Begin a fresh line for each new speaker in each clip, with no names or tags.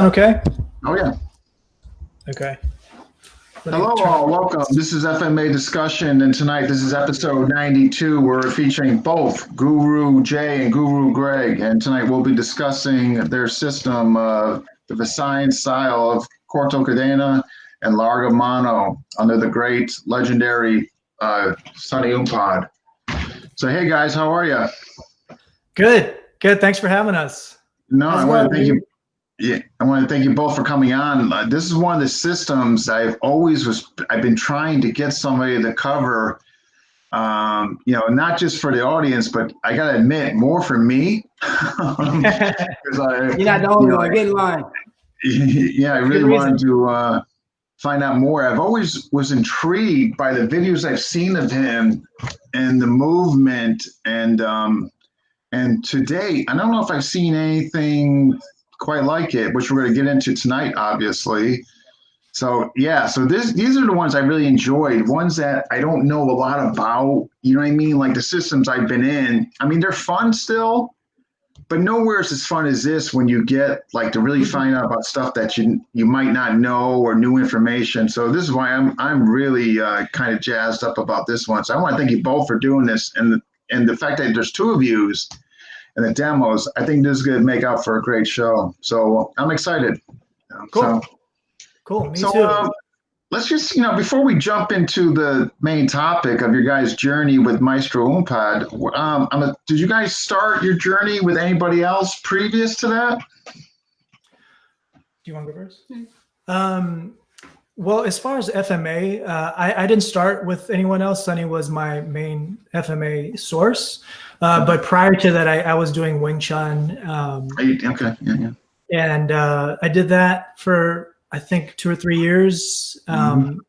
Okay.
Oh yeah.
Okay.
Hello all, welcome. This is FMA discussion, and tonight this is episode 92. We're featuring both Guru Jay and Guru Greg, and tonight we'll be discussing their system, the science style of Corto Cadena and Larga Mano under the great legendary Sonny Umpad. So hey guys, how are you?
Good. Thanks for having us.
No, I want to thank you. Yeah, I want to thank you both for coming on. This is one of the systems I've been trying to get somebody to cover, not just for the audience, but I got to admit, more for me.
You're not the only one. Get in line.
Yeah, I really wanted to find out more. I've always was intrigued by the videos I've seen of him and the movement, and to date, I don't know if I've seen anything quite like it, which we're going to get into tonight, obviously. So yeah, these are the ones I really enjoyed, ones that I don't know a lot about, you know what I mean? Like the systems I've been in, I mean, they're fun still, but nowhere is as fun as this when you get like to really find out about stuff that you might not know or new information. So this is why I'm really kind of jazzed up about this one. So I want to thank you both for doing this, and the fact that there's two of yous and the demos, I think this is going to make up for a great show. So I'm excited.
Cool. Cool. Me too.
Let's just, before we jump into the main topic of your guys' journey with Maestro Umpad, did you guys start your journey with anybody else previous to that?
Do you want to go first? Well, as far as FMA, I didn't start with anyone else. Sonny was my main FMA source. But prior to that, I was doing Wing Chun.
Okay. Yeah.
And I did that for, I think, 2 or 3 years. And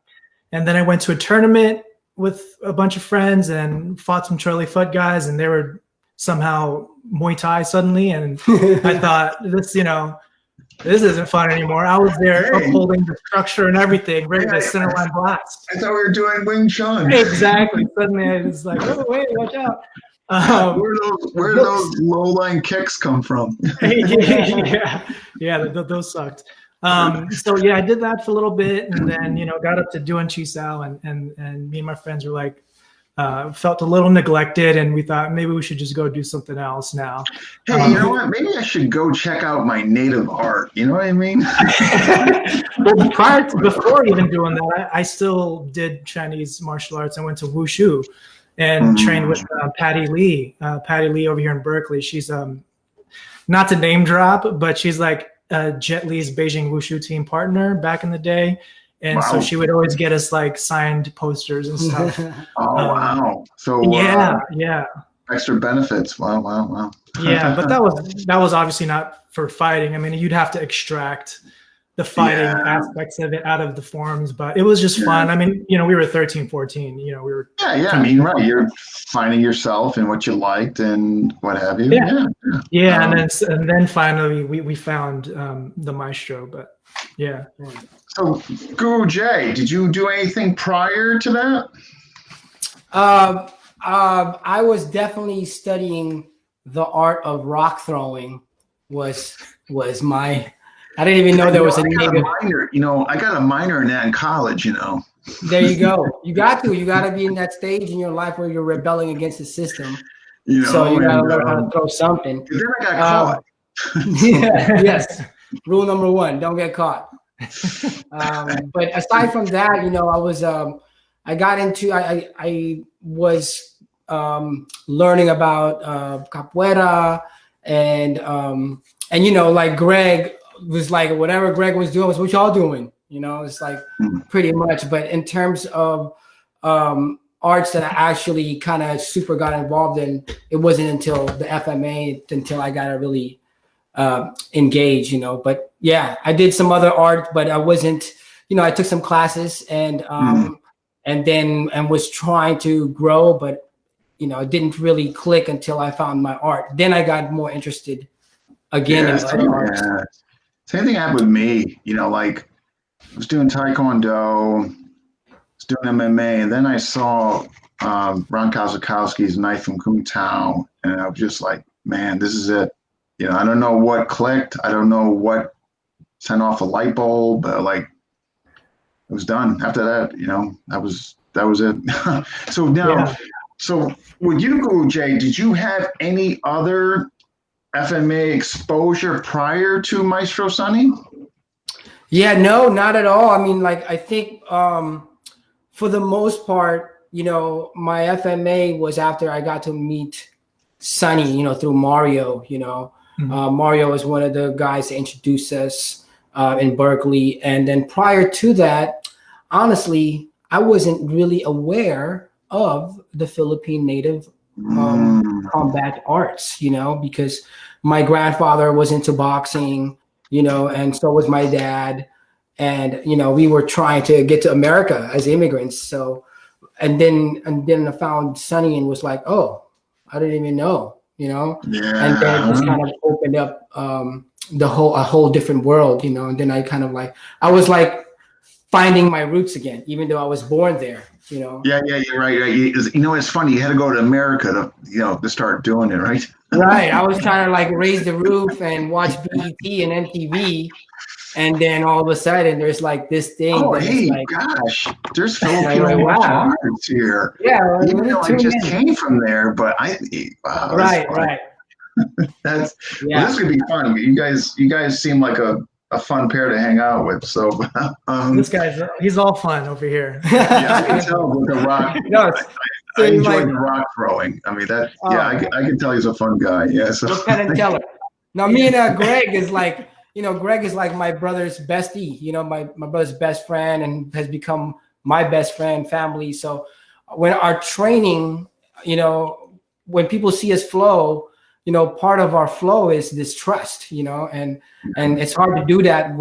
then I went to a tournament with a bunch of friends and fought some Charlie Foot guys, and they were somehow Muay Thai suddenly. And I thought, this isn't fun anymore. I was there upholding the structure and everything, ready to center line blast.
I thought we were doing Wing Chun.
Exactly. Suddenly I was like, oh, wait, watch out.
Where do those low-line kicks come from?
yeah, those sucked. So yeah, I did that for a little bit, and then got up to doing Chisao, and me and my friends were like, felt a little neglected, and we thought maybe we should just go do something else now.
Hey, you know what? Maybe I should go check out my native art. You know what I mean?
Well, before even doing that, I still did Chinese martial arts. I went to Wushu and trained with Patty Lee. Patty Lee over here in Berkeley. She's not to name drop, but she's like Jet Li's Beijing Wushu team partner back in the day. And so she would always get us like signed posters and stuff.
Wow. So
yeah.
Extra benefits. Wow.
Yeah, but that was obviously not for fighting. I mean, you'd have to extract the fighting aspects of it out of the forms, but it was just fun. I mean, we were 13, 14, we were.
Yeah. I mean, right. You're finding yourself and what you liked and what have you.
Yeah. And then finally we found the Maestro, but yeah.
So Guru Jay, did you do anything prior to that?
I was definitely studying the art of rock throwing was my. I didn't even know there was a native.
I got a minor in that in college.
There you go. You got to be in that stage in your life where you're rebelling against the system. So you got to learn how to throw something.
Then I got caught.
Yes. Rule number 1: don't get caught. But aside from that, I was I was learning about capoeira and like Greg was like, whatever Greg was doing was what y'all doing, it's like pretty much. But in terms of arts that I actually kind of super got involved in, it wasn't until the FMA until I got to really engage, but yeah, I did some other art, but I wasn't, I took some classes and was trying to grow, but it didn't really click until I found my art. Then I got more interested again in other arts.
Same thing happened with me, like I was doing Taekwondo, I was doing MMA, and then I saw Ron Kozakowski's Knife from Kung Tao, and I was just like, man, this is it. I don't know what clicked. I don't know what sent off a light bulb. Like it was done. After that, you know, that was it. So now, so with you, Guru Jay, did you have any other FMA exposure prior to Maestro Sonny?
Yeah, no, not at all. I mean, like, I think for the most part, you know, my FMA was after I got to meet Sonny, you know, through Mario. You know, Mario was one of the guys to introduce us in Berkeley. And then prior to that, honestly, I wasn't really aware of the Philippine native combat arts, you know, because my grandfather was into boxing, you know, and so was my dad. And, you know, we were trying to get to America as immigrants. So, and then I found Sonny and was like, oh, I didn't even know, you know?
Yeah.
And then it just kind of opened up a whole different world, you know? And then I kind of like, I was like finding my roots again, even though I was born there, you know?
Yeah, you're right. You know, it's funny. You had to go to America to, you know, to start doing it, right?
Right. I was trying to like raise the roof and watch BET and MTV. And then all of a sudden, there's like this thing.
Oh,
that
hey,
like,
gosh, there's Filipino martial arts here.
Yeah,
even though I just came from there, but wow,
right.
That's well, this could be fun. You guys seem like a fun pair to hang out with. So
this he's all fun over here.
Yeah, I can tell with the rock.
No,
I enjoy the rock throwing. I mean that. I can tell he's a fun guy. Yeah. So.
What kind of teller? Now me and Greg is like. You know, Greg is like my brother's bestie, you know, my brother's best friend, and has become my best friend, family. So when our training, you know, when people see us flow, you know, part of our flow is this trust, you know, and it's hard to do that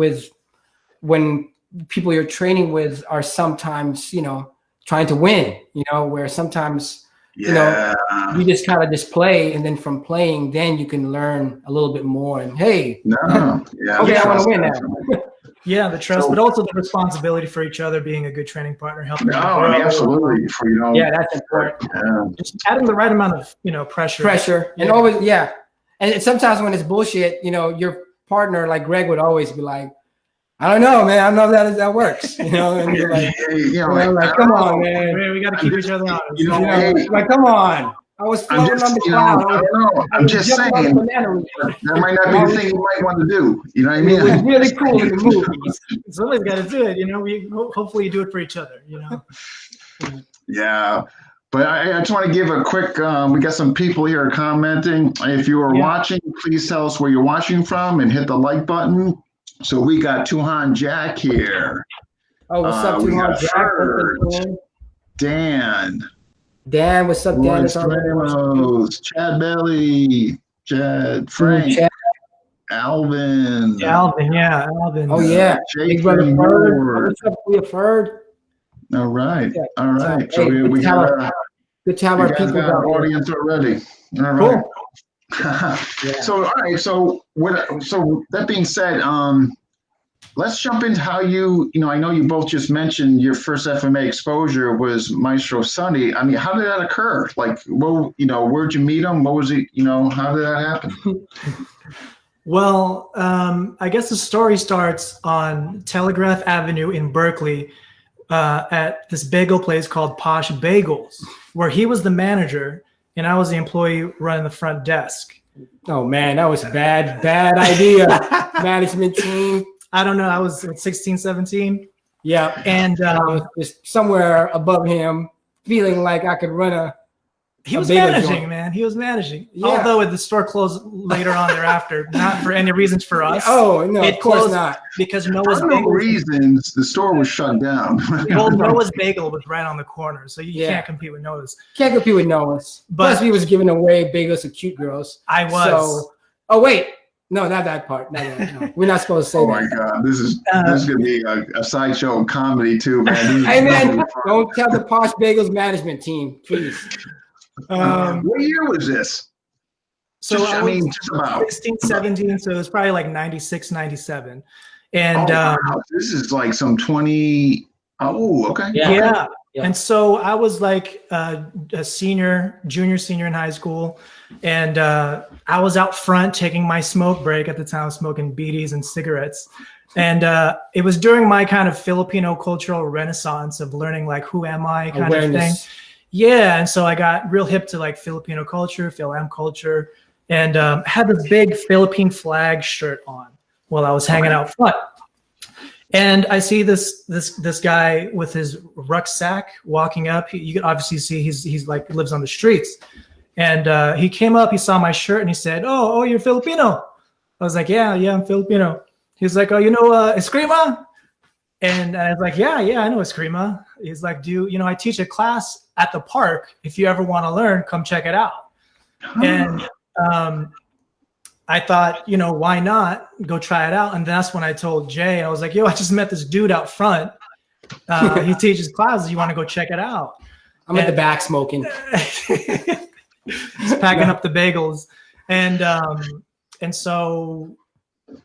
when people you're training with are sometimes, you know, trying to win, you know, where sometimes, you know, you just kind of just play, and then from playing, then you can learn a little bit more. And hey, okay, I want to win now.
Yeah, the trust, but also the responsibility for each other, being a good training partner, helping.
Absolutely. For, you know,
yeah, that's important.
Just adding the right amount of, you know, pressure,
and always, and sometimes when it's bullshit, you know, your partner, like Greg, would always be like, I don't know, man. I don't know if that works. You know, and you're like, come on, man.
We got to keep each other honest.
You know,
like, come on. I was floating on the cloud.
I don't know. I'm just saying that might not be the thing you might want to do. You know what I mean?
It was really cool in the movies.
Somebody's got to do it. You know, hopefully you do it for each other. You know.
Yeah. But I just want to give a quick, we got some people here commenting. If you are watching, please tell us where you're watching from and hit the like button. So we got Tuhan Jack here.
Oh, what's up, Tuhan Jack?
Dan,
what's up, Dan?
Ramos, Chad Belly, Chad, Frank, Alvin.
Alvin.
Oh, yeah.
Jake,
brother Bird. What's up, Clea Bird?
All right.
So
hey, we got
good to have our people
audience already. All right. Cool. So all right, so that being said, let's jump into how you know, I know you both just mentioned your first FMA exposure was Maestro Sonny. I mean, how did that occur? Like, well, you know, where'd you meet him? What was it, you know, how did that happen?
Well, I guess the story starts on Telegraph Avenue in Berkeley at this bagel place called Posh Bagels, where he was the manager and I was the employee running the front desk.
Oh man, that was a bad idea. Management team.
I don't know. I was 16, 17.
Yeah. And just somewhere above him, feeling like I could run
He was managing, man. He was managing. Yeah. Although the store closed later on thereafter, not for any reasons for us.
Oh, no,
it
of course
closed
not.
Because Noah's
For no reasons, the store was shut down.
Well, Noah's Bagel was right on the corner, so you can't compete with Noah's.
Can't compete with Noah's. But plus, he was giving away bagels to cute girls.
I was.
So, oh, wait. No, not that part. No. We're not supposed to say that.
Oh my God, this is gonna be a sideshow comedy too, man.
Hey man, don't tell the Posh Bagels management team, please.
What year was this?
So just, I mean, just about 16, 17. So it was probably like 96, 97. And
wow. This is like some 20. Oh, okay.
Yeah. And so I was like a junior, senior in high school. And I was out front taking my smoke break at the time, smoking beaties and cigarettes. And it was during my kind of Filipino cultural renaissance of learning like who am I kind of thing. Yeah, and so I got real hip to like Filipino culture, Phil-Am culture, and had this big Philippine flag shirt on while I was hanging out front. And I see this guy with his rucksack walking up. You can obviously see he's like lives on the streets. And he came up, he saw my shirt, and he said, "Oh, you're Filipino." I was like, "Yeah, I'm Filipino." He was like, "Oh, you know Eskrima?" And I was like, "Yeah, I know Eskrima." He's like, I teach a class at the park. If you ever want to learn, come check it out." And I thought, why not go try it out? And that's when I told Jay, I was like, "Yo, I just met this dude out front. He teaches classes. You want to go check it out?"
I'm at the back smoking.
Just packing up the bagels. And so,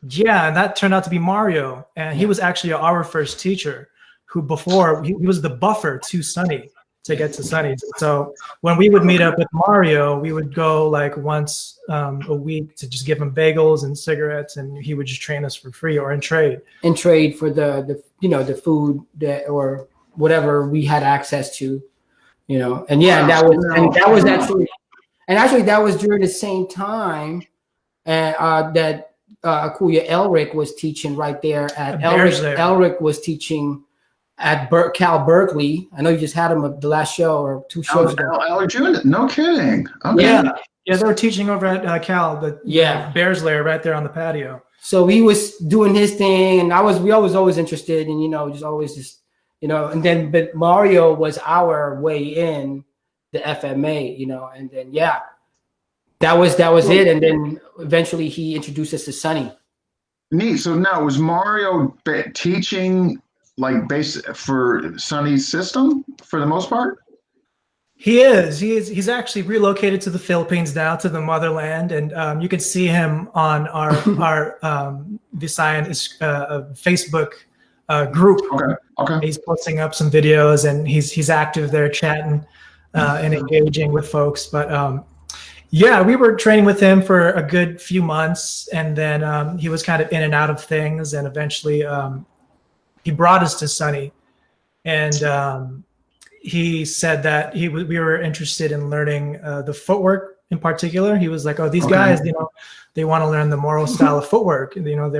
yeah, that turned out to be Mario. And he was actually our first teacher who before, he was the buffer to Sunny to get to Sunny's. So when we would meet up with Mario, we would go like once a week to just give him bagels and cigarettes, and he would just train us for free or in trade.
In trade for the food that or whatever we had access to, and yeah, that was actually that was during the same time that Kuya Elric was teaching right there at Elric was teaching at Cal Berkeley. I know you just had him at the last show or 2 shows ago.
No kidding. Okay.
Yeah, they were teaching over at Cal, the Bears Lair right there on the patio.
So he was doing his thing, and we was always interested in, and then but Mario was our way in the FMA, and then that was it, and then eventually he introduced us to Sunny.
Neat. So now was Mario teaching like base for Sunny's system for the most part?
He is. He's actually relocated to the Philippines now, to the motherland, and you can see him on our Visayan Facebook group.
Okay.
He's posting up some videos, and he's active there, chatting and engaging with folks. But we were training with him for a good few months, and then he was kind of in and out of things, and eventually he brought us to Sunny, and he said that we were interested in learning the footwork in particular. He was like, "Oh, these guys, they want to learn the Moro style of footwork. They want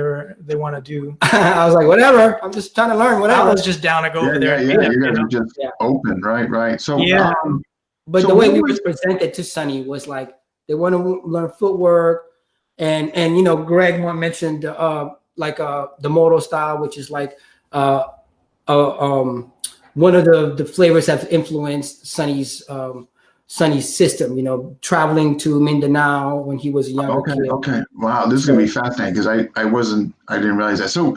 to do."
I was like, "Whatever. I'm just trying to learn whatever."
I was just down to go over there.
Yeah, you guys are just open, right? So
but the way we were presented to Sunny was like they want to learn footwork, and Greg mentioned the Moro style, which is like one of the flavors have influenced Sunny's system, traveling to Mindanao when he was a younger kid.
Okay. Wow, this is gonna be fascinating because I didn't realize that. So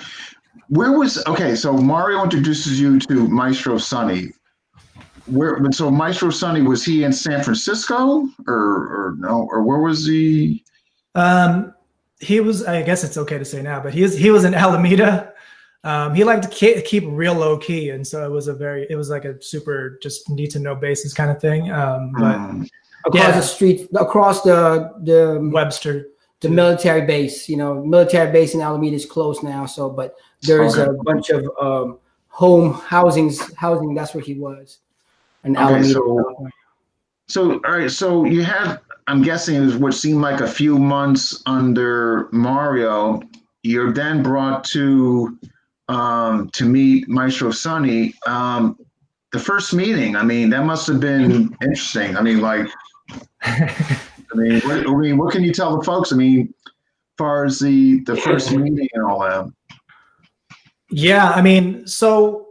so Mario introduces you to Maestro Sunny. So Maestro Sunny, was he in San Francisco or no? Or where was he?
He was, I guess it's okay to say now, but he was in Alameda. He liked to keep real low key, and so it was like a super just need to know basis kind of thing. But
across the street, across the
Webster,
the military base, military base in Alameda is closed now. So, but there's a bunch of housing. That's where he was in Alameda.
So all right. So you had, I'm guessing, it was what seemed like a few months under Mario. You're then brought to meet Maestro Sunny. The first meeting, I mean, that must have been interesting. I mean, what can you tell the folks? I mean, as far as the first meeting and all that.
Yeah, I mean, so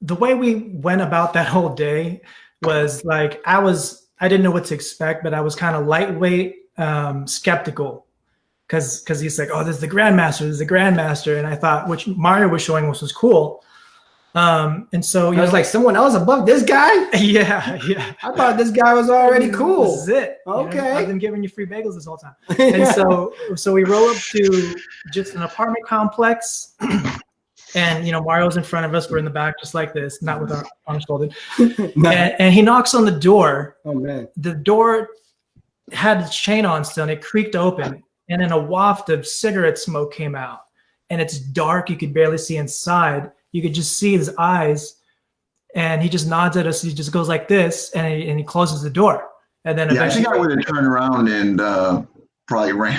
the way we went about that whole day was like I didn't know what to expect, but I was kind of lightweight, skeptical. Because he's like, "Oh, this is the Grandmaster," and I thought, which Mario was showing us was cool. And so
I was like, someone else above this guy?
Yeah.
I thought this guy was already cool.
This is it.
Okay.
I've been giving you free bagels this whole time. And so we roll up to just an apartment complex, and Mario's in front of us. We're in the back, just like this, not with our arms folded. And he knocks on the door.
Oh man!
The door had its chain on still, and it creaked open. And then a waft of cigarette smoke came out. and it's dark. You could barely see inside. You could just see his eyes, and he just nods at us. He just goes like this, and he closes the door. And then
I think I would have turned around and probably ran.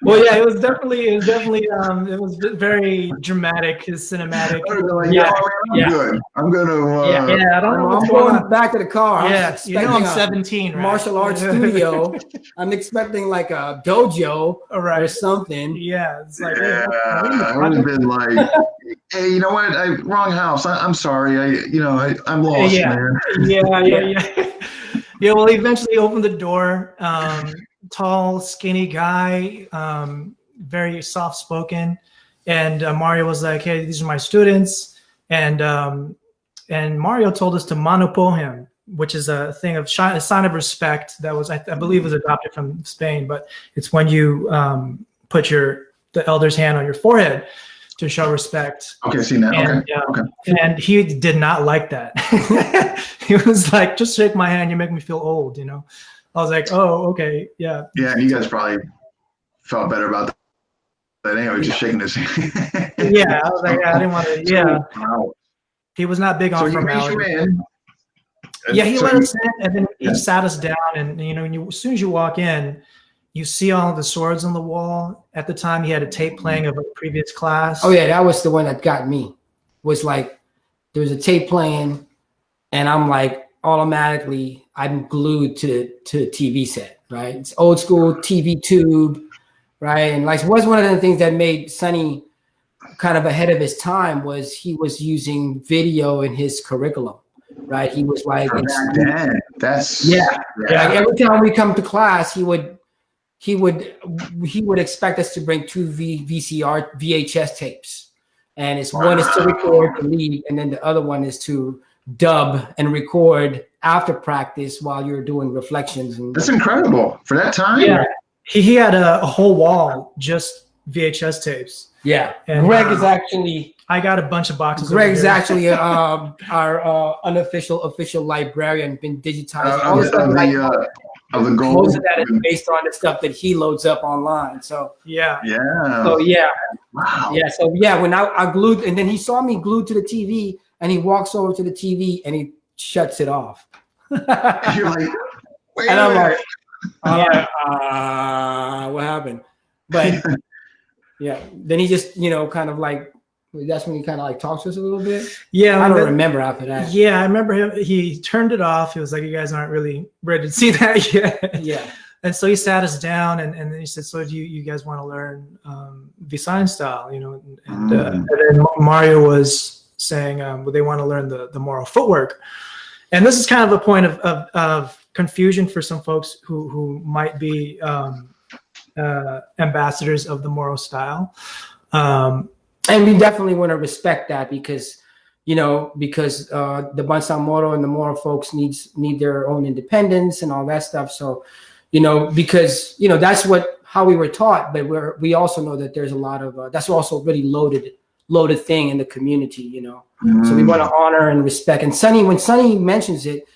Well, yeah, it was very dramatic, his cinematic.
I'm gonna.
I don't know.
I'm going back to the car.
Yeah, I'm 17, right?
Martial arts studio. I'm expecting like a dojo or something.
Yeah, it's like
I would have been like, hey, you know what? Wrong house. I'm sorry. I'm lost, man.
Yeah. Well, he eventually opened the door. Tall, skinny guy, very soft-spoken, and Mario was like, "Hey, these are my students," and Mario told us to manopo him, which is a thing of a sign of respect that was, I believe, was adopted from Spain, but it's when you put the elder's hand on your forehead to show respect.
Okay, see that. Okay.
And he did not like that. He was like, "Just shake my hand. You make me feel old," I was like, "Oh, okay, yeah."
Yeah, and you guys probably felt better about that anyway, just shaking his hand.
Yeah, I was like, I didn't want to. Yeah,
wow.
He was not big on formality. Yeah, he let us in, and then he sat us down, and as soon as you walk in, you see all the swords on the wall. At the time, he had a tape playing of a previous class.
Oh yeah, that was the one that got me. Was like there was a tape playing, and I'm like automatically I'm glued to the TV set. Right, it's old school TV tube, right, and like was one of the things that made Sonny kind of ahead of his time was he was using video in his curriculum. Right, he was like,
that's
Like every time we come to class, he would expect us to bring two VHS tapes, and it's one is to record the lead, and then the other one is to dub and record after practice while you're doing reflections. And
that's incredible for that time.
Yeah, he had a whole wall just VHS tapes.
Yeah,
and
Greg is actually.
I got a bunch of boxes.
Greg's actually our unofficial official librarian, been digitized. All the stuff
of the gold.
Most of that is based on the stuff that he loads up online. So
yeah.
So
wow.
Yeah. So yeah, when I glued, and then he saw me glued to the TV, and he walks over to the TV and he shuts it off.
You're like, wait.
And I'm like, what happened? But yeah, then he just kind of like. That's when he kind of like talks to us a little bit.
Yeah,
I don't remember after that.
Yeah, I remember him. He turned it off. He was like, "You guys aren't really ready to see that yet."
Yeah.
And so he sat us down, and then he said, "So do you guys want to learn Visayan style?" And then Mario was saying, "Well, they want to learn the moral footwork." And this is kind of a point of confusion for some folks who might be ambassadors of the moral style.
And we definitely want to respect that because the Bansang Moro and the Moro folks need their own independence and all that stuff. So, because that's how we were taught, but we also know that there's a lot of that's also a really loaded thing in the community. So we want to honor and respect. And when Sonny mentions it,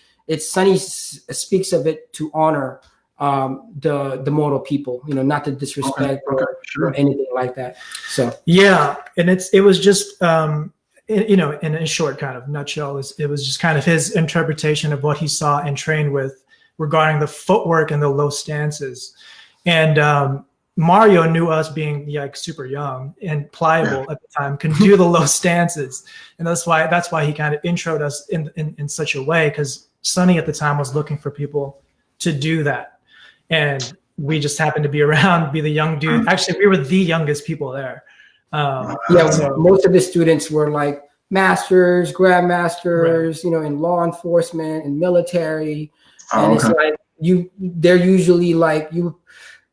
Sonny speaks of it to honor the Moro people, not to disrespect or anything like that. So
yeah, and it was just in a short kind of nutshell, it was just kind of his interpretation of what he saw and trained with regarding the footwork and the low stances. And Mario knew us being like super young and pliable at the time, can do the low stances, and that's why he kind of introed us in such a way, because Sonny at the time was looking for people to do that. And we just happened to be around, be the young dude. Actually, we were the youngest people there.
So most of the students were like masters, grandmasters, in law enforcement and military. And it's like they're usually like you.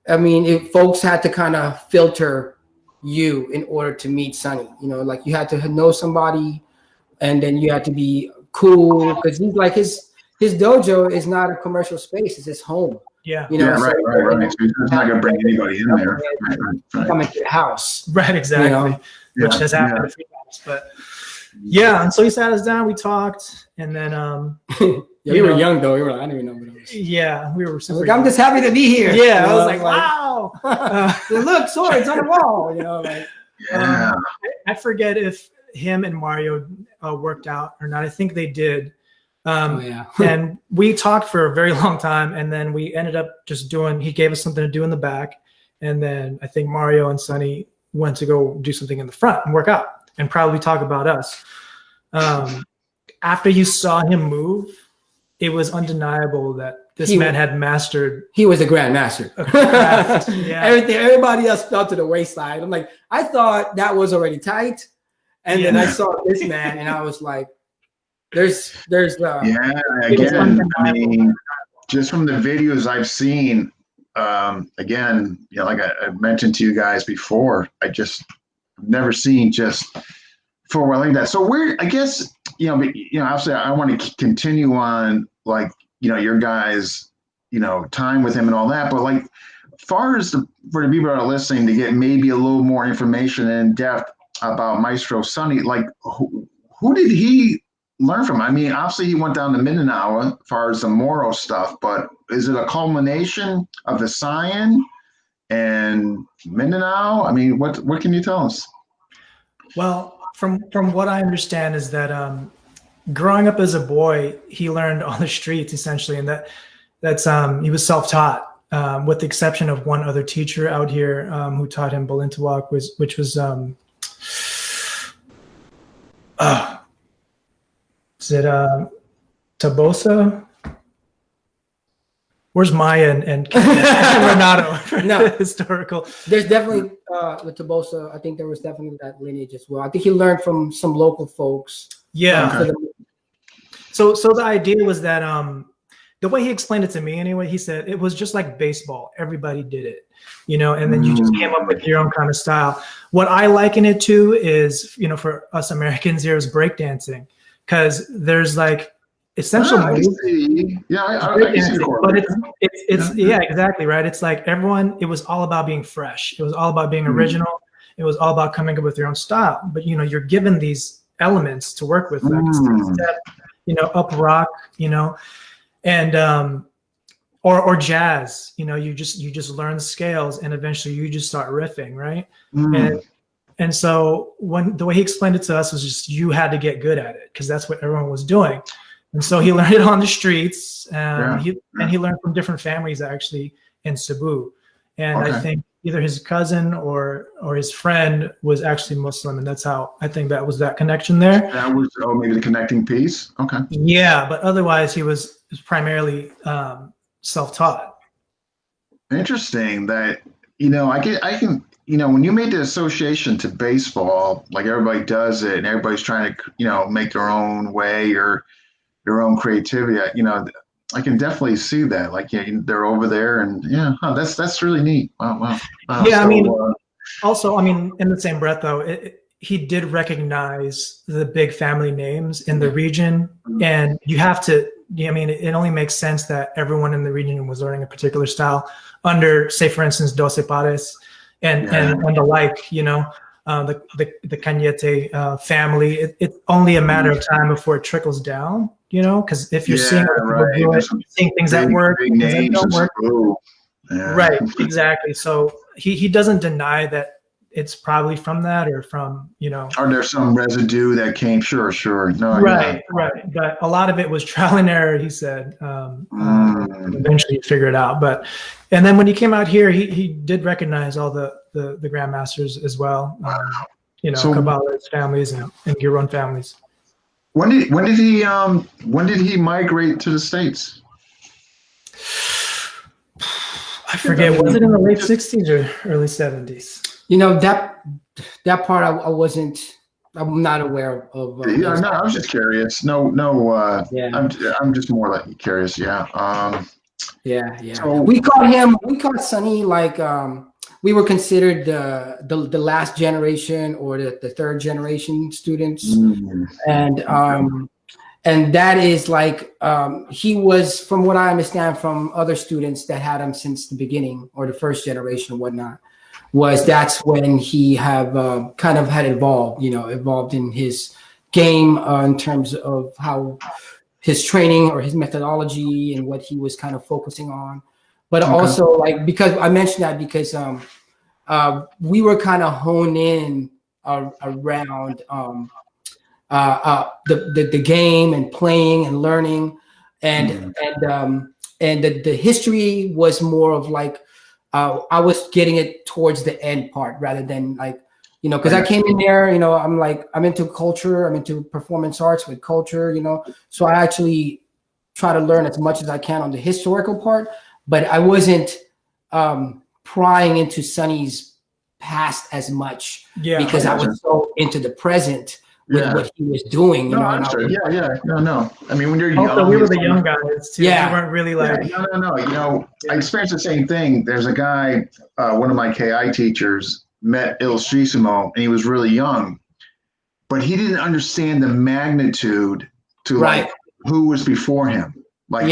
I mean, if folks had to kind of filter you in order to meet Sonny. Like you had to know somebody, and then you had to be cool because he's like his dojo is not a commercial space; it's his home.
Yeah. Right. So he's not going to bring anybody in there. Right.
Come into the house.
Right, exactly. Which has happened a few times. But and so he sat us down, we talked, and then
Yeah, we were young though. We were like, I don't even know what it was.
Yeah, we were super.
I'm just happy to be here.
Yeah, I was like, wow.
Look, swords on the wall. You know, like.
Yeah.
I forget if him and Mario worked out or not. I think they did. And we talked for a very long time, and then we ended up just he gave us something to do in the back, and then I think Mario and Sonny went to go do something in the front and work out and probably talk about us. After you saw him move, it was undeniable that this man had mastered.
He was a grandmaster.
Yeah.
Everybody else fell to the wayside. I'm like, I thought that was already tight, and then I saw this man, and I was like, there's
yeah. Again, I mean, just from the videos I've seen, again, you know, like I mentioned to you guys before, I just never seen just forward like that. So I guess, obviously I want to continue on, like, your guys, time with him and all that. But like, far as for the people that are listening to get maybe a little more information in depth about Maestro Sonny, like who did he learn from? I mean, obviously he went down to Mindanao as far as the Moro stuff, but is it a culmination of the Visayan and Mindanao? I mean, what can you tell us?
Well, from what I understand is that growing up as a boy, he learned on the streets essentially, and that's he was self-taught, with the exception of one other teacher out here who taught him Balintawak, which was is it Tabosa? Where's Maya and Renato?
No,
historical.
There's definitely with Tabosa. I think there was definitely that lineage as well. I think he learned from some local folks.
Yeah. So the idea was that the way he explained it to me anyway, he said it was just like baseball. Everybody did it, and then you just came up with your own kind of style. What I liken it to is, for us Americans here, is breakdancing, because there's like essential moves.
Yeah, I see
but it's yeah, exactly right. It's like it was all about being fresh. It was all about being original. It was all about coming up with your own style. But you're given these elements to work with, like step, up rock, and or jazz. You just learn the scales, and eventually you just start riffing, right? And so the way he explained it to us was just you had to get good at it, because that's what everyone was doing. And so he learned it on the streets, and he learned from different families actually in Cebu. And I think either his cousin or his friend was actually Muslim, and that's how I think that was that connection there.
That was maybe the connecting piece. Okay.
Yeah, but otherwise he was primarily self-taught.
Interesting that I can when you made the association to baseball, like everybody does it, and everybody's trying to make their own way or their own creativity. I can definitely see that. Like, they're over there, and that's really neat. Wow.
Yeah, so, also, in the same breath though, he did recognize the big family names in the region, and you have to. It only makes sense that everyone in the region was learning a particular style under, say, for instance, Doce Pares and the like. The Cañete family. It's only a matter of time before it trickles down. Because if you're seeing things that work, things that don't work. Right, exactly. So he doesn't deny that it's probably from that or from,
Or there's some residue that came, sure. No,
right. But a lot of it was trial and error, he said. Eventually he figured it out. And then when he came out here, he did recognize all the grandmasters as well. Cabales families and Guro families.
When did he migrate to the States?
I forget. Was it in the late 60s or early 70s?
That part I'm not aware of.
No, I was just curious. No. I'm just more like curious. Yeah.
Yeah. So we caught Sonny like we were considered the last generation or the third generation students, and that is like he was, from what I understand from other students that had him since the beginning or the first generation and whatnot, that's when he have kind of had evolved in his game in terms of how his training or his methodology and what he was kind of focusing on. But also, like, because I mentioned that because we were kind of honed in around the game and playing and learning, and the history was more of like I was getting it towards the end part rather than like, you know, because I came in there, you know, I'm into culture, I'm into performance arts with culture, you know, so I actually try to learn as much as I can on the historical part, but I wasn't prying into Sonny's past as much because I was so into the present with what he was doing, you know.
No. I mean, when you're young,
also, we were the young guys too.
Yeah.
We weren't really like
no. You know, I experienced the same thing. There's a guy, one of my KI teachers met Illustrissimo, and he was really young, but he didn't understand the magnitude to like who was before him. Like,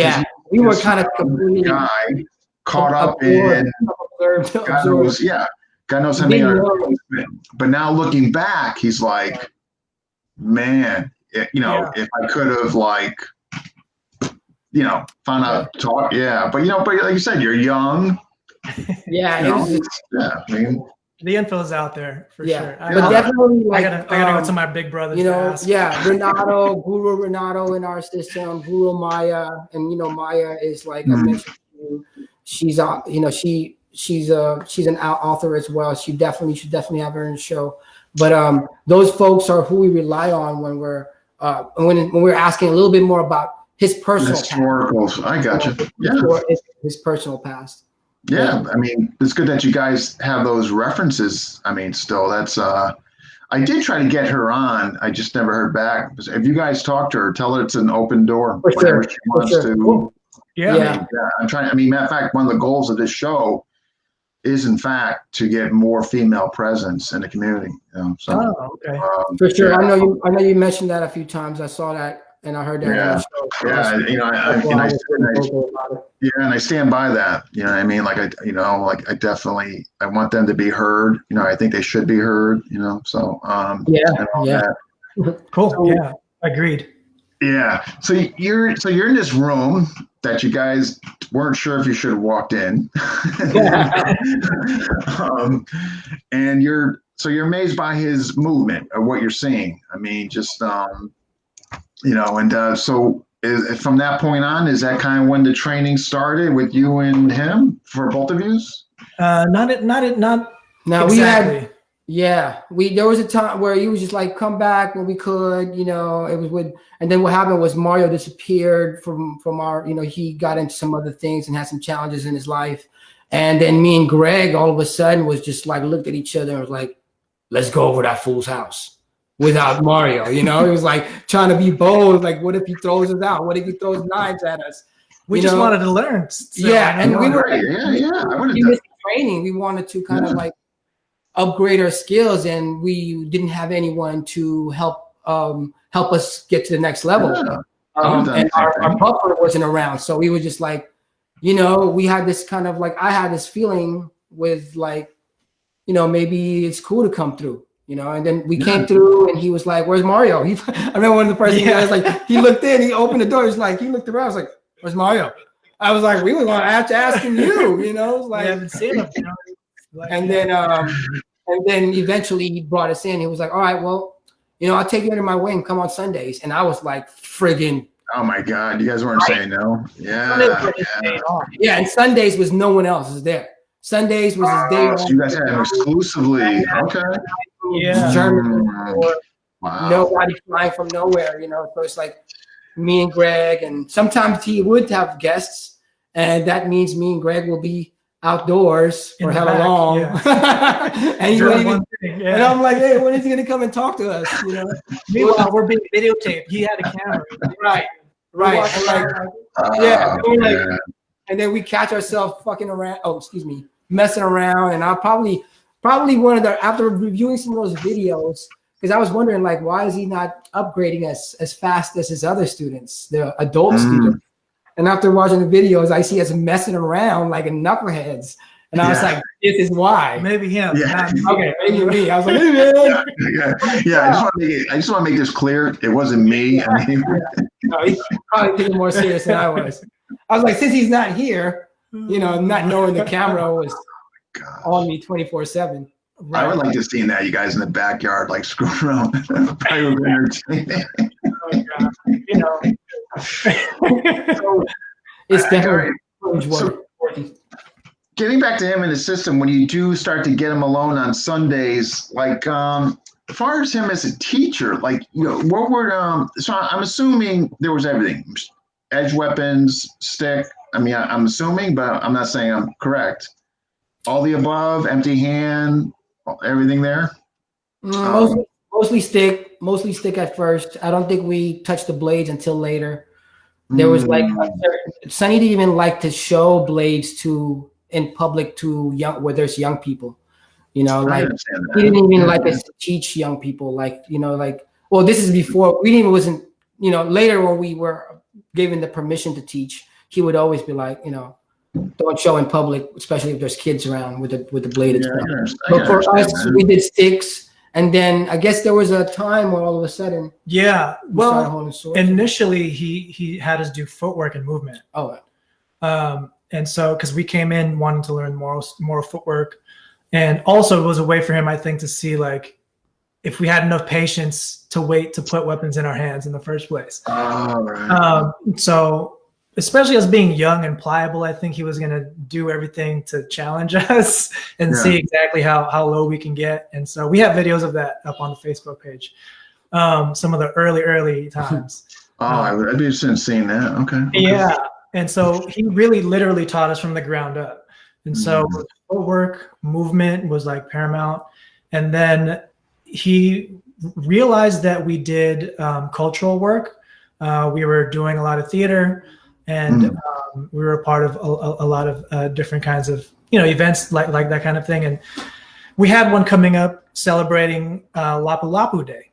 we were kind of completely
guy caught up in God knows how many. But now looking back, he's like, man, you know, if I could have like, you know, found out talk, but you know, but like you said, you're young. I mean,
the info is out there for sure.
But definitely, like,
I gotta go to my big brothers.
You know, Guro Renato in our system, Guro Maya, and you know, Maya is like I mentioned to you, she's you know, she's an author as well. Should definitely have her in the show. But those folks are who we rely on when we're asking a little bit more about his personal
historicals. I got you.
His personal past.
Yeah, I mean, it's good that you guys have those references. I mean, still, that's I did try to get her on. I just never heard back. If you guys talk to her, tell her it's an open door. Whenever she wants to.
Cool.
I'm trying. I mean, matter of fact, one of the goals of this show is, in fact, to get more female presence in the community. You know, so,
for sure. I know you mentioned that a few times. I saw that and I heard that. On the show.
You know, and I stand by that. You know what I mean? Like I definitely want them to be heard. You know, I think they should be heard. You know, so
cool. So, agreed.
Yeah. So you're in this room that you guys weren't sure if you should have walked in. And you're amazed by his movement or what you're seeing. I mean, just you know, and so from that point on, is that kind of when the training started with you and him for both of you?
Not exactly.
There was a time where he was just like, come back when we could, you know, it was and then what happened was Mario disappeared from our, you know, he got into some other things and had some challenges in his life. And then me and Greg all of a sudden was just like, looked at each other and was like, let's go over that fool's house without Mario, you know. He was like trying to be bold, like, what if he throws us out? What if he throws knives at us?
We just wanted to learn. So,
and we were
training.
We wanted to kind of like upgrade our skills, and we didn't have anyone to help us get to the next level. And our buffer wasn't around, so we were just like, you know, we had this kind of like, I had this feeling with like, you know, maybe it's cool to come through, you know. And then we came through, and he was like, "Where's Mario?" I remember one of the first things like, he looked in, he opened the door, he looked around, I was like, "Where's Mario?" I was like, "We were going to have to ask him you," you know, like,
we haven't seen him, you know? Like,
and then eventually he brought us in. He was like, all right, well, you know, I'll take you under my wing. Come on Sundays. And I was like, friggin'.
Oh my God. You guys weren't saying no.
And Sundays was no one else was there. Sundays was his day.
So you guys had him exclusively. Okay.
Yeah.
German. Nobody flying from nowhere, you know. So it's like me and Greg, and sometimes he would have guests, and that means me and Greg will be outdoors for hella long. And I'm like, hey, when is he gonna come and talk to us? You know.
Meanwhile, we're being videotaped. He had a camera.
Right. And then we catch ourselves fucking around. Messing around. And I'll probably after reviewing some of those videos, because I was wondering, like, why is he not upgrading us as fast as his other students, the adult students? And after watching the videos, I see us messing around like knuckleheads. And I was like, this is why.
Maybe him.
Okay, maybe me. I was like, hey, man.
I just want to make this clear. It wasn't me. I mean,
No, he's probably taking more serious than I was. I was like, since he's not here, not knowing the camera was on me 24/7.
Right. I would like to see that, you guys in the backyard, like screwing around. Probably would be entertaining.
Oh, God. So it's definitely
getting back to him in the system, when you do start to get him alone on Sundays, like as far as him as a teacher, like what were so I'm assuming there was everything: edge weapons, stick. I mean, I'm assuming, but I'm not saying I'm correct. All the above, empty hand, everything there.
Mostly stick at first. I don't think we touched the blades until later. There was like Sonny didn't even like to show blades in public to where there's young people. Like he didn't even like us to teach young people. Well, this is before wasn't later when we were given the permission to teach, he would always be like, don't show in public, especially if there's kids around with the blade. But for us, we did sticks. And then I guess there was a time where all of a sudden,
well, initially he had us do footwork and movement. And so because we came in wanting to learn more footwork, and also it was a way for him, I think, to see like if we had enough patience to wait to put weapons in our hands in the first place. So especially as being young and pliable, I think he was going to do everything to challenge us and see exactly how low we can get. And so we have videos of that up on the Facebook page. Some of the early times.
I'd be interested in seeing that. Okay.
Yeah. And so he really literally taught us from the ground up. And so footwork, movement was like paramount. And then he realized that we did cultural work. We were doing a lot of theater. And we were a part of a lot of different kinds of events like that kind of thing. And we had one coming up celebrating Lapu Lapu Day,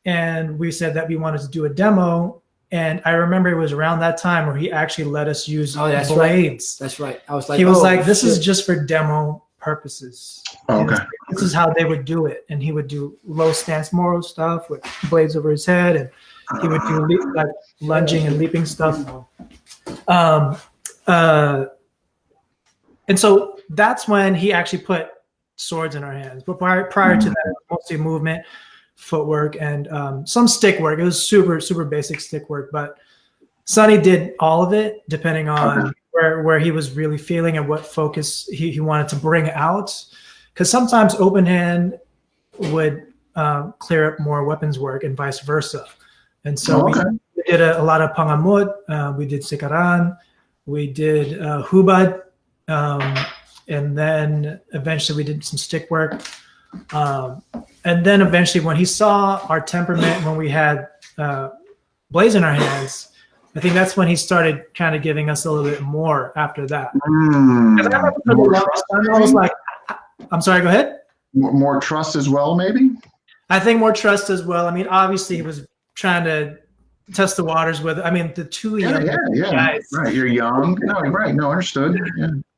and we said that we wanted to do a demo. And I remember it was around that time where he actually let us use blades.
Right. That's right. I was like,
he was like, "This is just for demo purposes.
Okay,
this is how they would do it." And he would do low stance Moro stuff with blades over his head, and he would do like lunging and leaping stuff. And so that's when he actually put swords in our hands. But prior to that, it was mostly movement, footwork, and some stick work. It was super basic stick work. But Sonny did all of it, depending on where he was really feeling and what focus he wanted to bring out. Because sometimes open hand would clear up more weapons work and vice versa. And so we did a lot of pangamut, we did sikaran, we did hubad, and then eventually we did some stick work. And then eventually when he saw our temperament, when we had blades in our hands, I think that's when he started kind of giving us a little bit more after that. I was like, I'm sorry, go ahead.
More trust as well, maybe?
I think more trust as well. I mean, obviously he was trying to test the waters with, the two young guys.
Right, you're young. No, understood.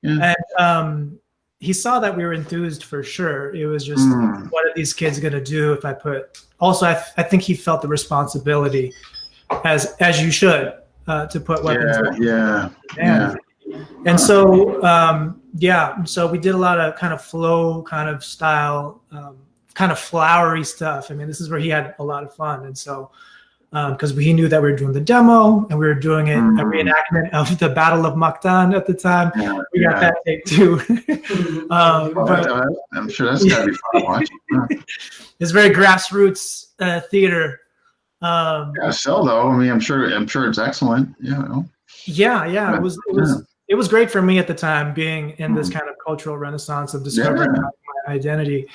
Yeah.
And he saw that we were enthused for sure. It was just, what are these kids going to do if I put, also, I think he felt the responsibility as you should to put weapons in.
Yeah.
And so, so we did a lot of kind of flow, kind of style, kind of flowery stuff. I mean, this is where he had a lot of fun. And so, because he knew that we were doing the demo and we were doing it, a reenactment of the Battle of Mactan at the time. We got that take too.
But, I'm sure that's gotta be fun to watch.
It's very grassroots theater.
Still though, I mean, I'm sure it's excellent.
Yeah. It was great for me at the time, being in this kind of cultural renaissance of discovering my identity.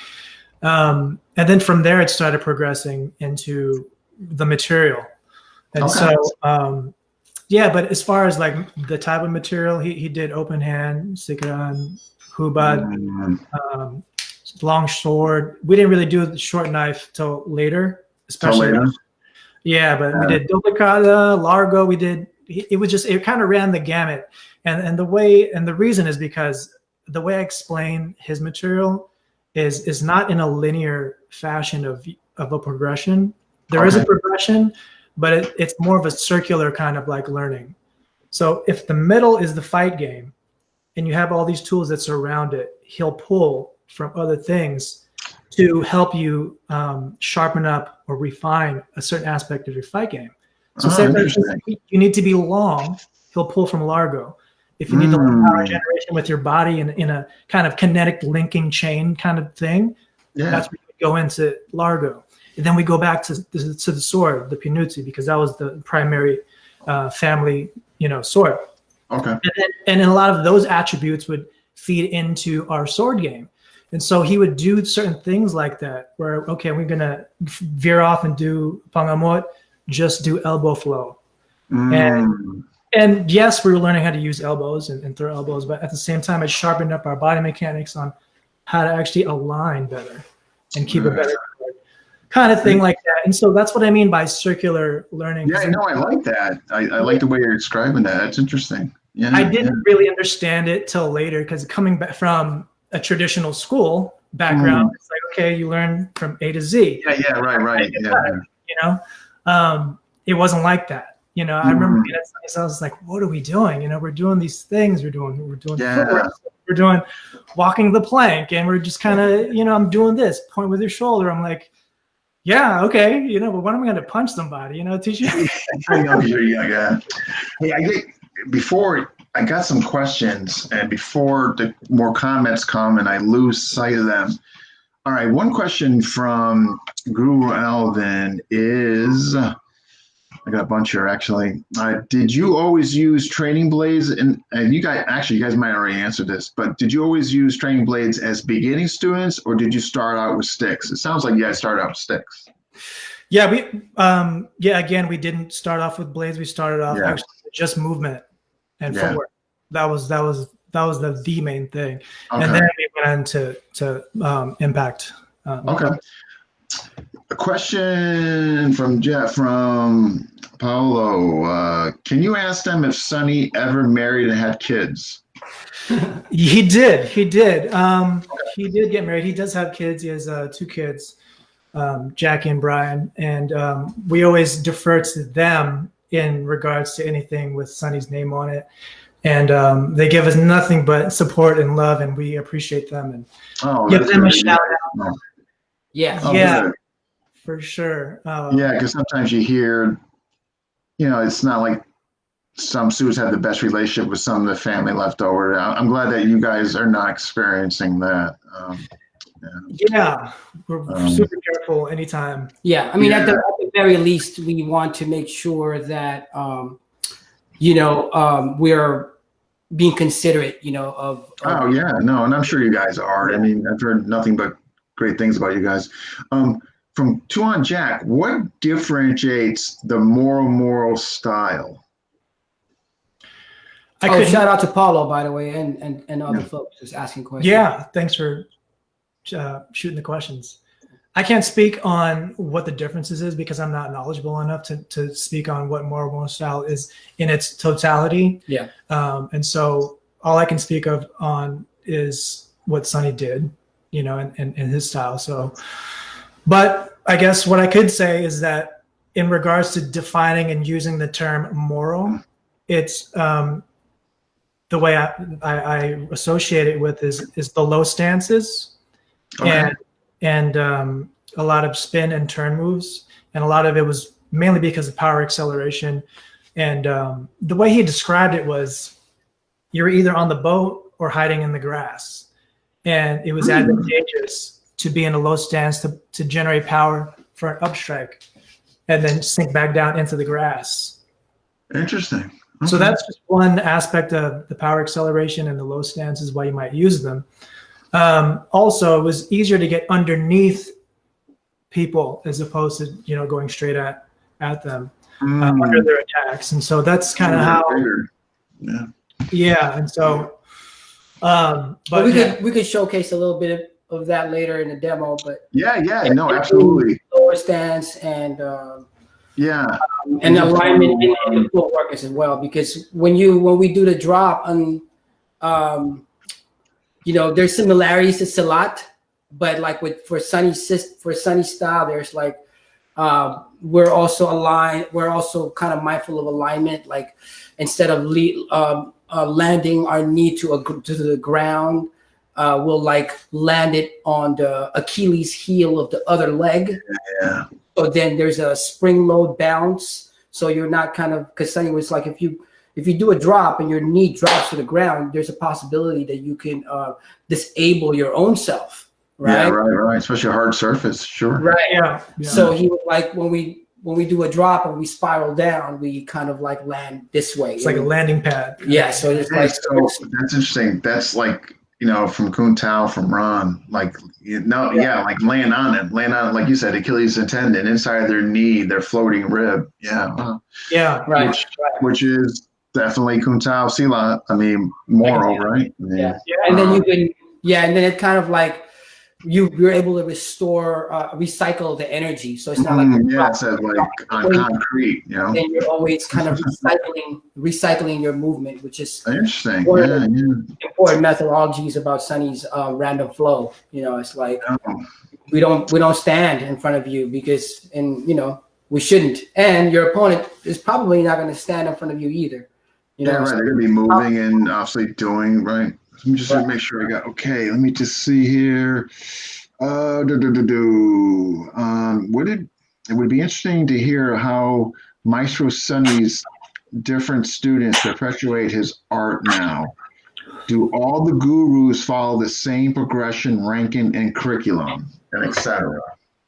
And then from there, it started progressing into the material. And so, but as far as like the type of material, he did open hand, sikaran, hubad, long sword. We didn't really do the short knife till later, especially. But we did duplicata, largo. We did. It kind of ran the gamut. And the reason is because the way I explain his material is not in a linear fashion of a progression. There is a progression, but it's more of a circular kind of like learning. So if the middle is the fight game and you have all these tools that surround it, he'll pull from other things to help you sharpen up or refine a certain aspect of your fight game. So say for instance, you need to be long, he'll pull from Largo. If you need to learn power generation with your body in a kind of kinetic linking chain kind of thing, that's where you go into Largo. And then we go back to the sword, the Pinuzzi, because that was the primary family, sword.
Okay.
And a lot of those attributes would feed into our sword game. And so he would do certain things like that where, okay, we're going to veer off and do pangamot, just do elbow flow. And yes, we were learning how to use elbows and throw elbows, but at the same time, it sharpened up our body mechanics on how to actually align better and keep a better kind of thing like that. And so that's what I mean by circular learning.
Yeah, I know. I like that. I like the way you're describing that. That's interesting. Yeah,
I didn't really understand it till later because coming back from a traditional school background, it's like, okay, you learn from A to Z.
Yeah, right.
It wasn't like that. I remember being at Sunny's, I was like, what are we doing? We're doing these things. We're doing footwork. We're doing walking the plank, and we're just kind of, I'm doing this, point with your shoulder. I'm like, yeah, okay, but when am I going to punch somebody? Teach you.
I know you're young. Hey, before I got some questions, and before the more comments come, and I lose sight of them. All right, one question from Guru Alvin is. I got a bunch here, actually. Did you always use training blades? And you guys might already answer this, but did you always use training blades as beginning students, or did you start out with sticks? It sounds like you guys started out with sticks.
Yeah, again, we didn't start off with blades. We started off actually with just movement and footwork. That was the main thing. Okay. And then we went into impact.
Okay. A question from Jeff from Paolo. Can you ask them if Sonny ever married and had kids?
He did. He did get married. He does have kids. He has 2 kids, Jackie and Brian. And we always defer to them in regards to anything with Sonny's name on it. And they give us nothing but support and love, and we appreciate them and give them a shout out.
Yeah.
Good. For sure.
Because sometimes you hear, it's not like some students have the best relationship with some of the family left over. I'm glad that you guys are not experiencing that.
We're super careful anytime.
Yeah, I mean, at the very least, we want to make sure that, we're being considerate, of.
Oh, yeah, no, and I'm sure you guys are. I mean, I've heard nothing but great things about you guys. From Tuan Jack, what differentiates the moral style?
Shout out to Paulo, by the way, and other folks just asking questions.
Yeah, thanks for shooting the questions. I can't speak on what the differences is because I'm not knowledgeable enough to speak on what moral style is in its totality.
Yeah.
And so all I can speak on is what Sonny did, in his style. So. But I guess what I could say is that in regards to defining and using the term moral, it's the way I associate it with is the low stances and a lot of spin and turn moves. And a lot of it was mainly because of power acceleration. And the way he described it was you're either on the boat or hiding in the grass. And it was advantageous to be in a low stance to generate power for an upstrike and then sink back down into the grass.
Interesting.
Okay. So that's just one aspect of the power acceleration and the low stance is why you might use them. Also, it was easier to get underneath people as opposed to, going straight at them under their attacks. And so that's kind of how. Yeah. And so,
but we could showcase a little bit of that later in the demo, but
absolutely
lower stance and and alignment in the footwork as well, because when we do the drop on there's similarities to Salat, but like for Sonny's style, there's like we're also aligned. We're also kind of mindful of alignment. Like instead of landing our knee to the ground, we'll like land it on the Achilles heel of the other leg.
Yeah.
So then there's a spring load bounce. So you're not kind of, because Sonny was like, if you do a drop and your knee drops to the ground, there's a possibility that you can disable your own self. Right.
Yeah, right. Especially a hard surface. Sure.
Right. Yeah. So he was like, when we do a drop and we spiral down, we kind of like land this way.
It's like a landing pad.
Yeah. So it's like,
so that's interesting. That's like, from Kun Tao, from Ron, like, like laying on it, like you said, Achilles tendon inside of their knee, their floating rib. Yeah.
Yeah.
Right.
Which is definitely Kun Tao Sila. I mean, moral, right?
Yeah. And then and then it kind of like, you're able to restore, recycle the energy. So it's not like
it's like on concrete,
And you're always kind of recycling your movement, which is
interesting.
Important methodologies about Sonny's random flow. It's like we don't stand in front of you because, we shouldn't. And your opponent is probably not going to stand in front of you either.
Right. They're going to be moving and obviously doing right. Let me just make sure I got okay. Let me just see here. It would be interesting to hear how Maestro Sonny's different students perpetuate his art now. Do all the gurus follow the same progression, ranking, and curriculum, and etc.?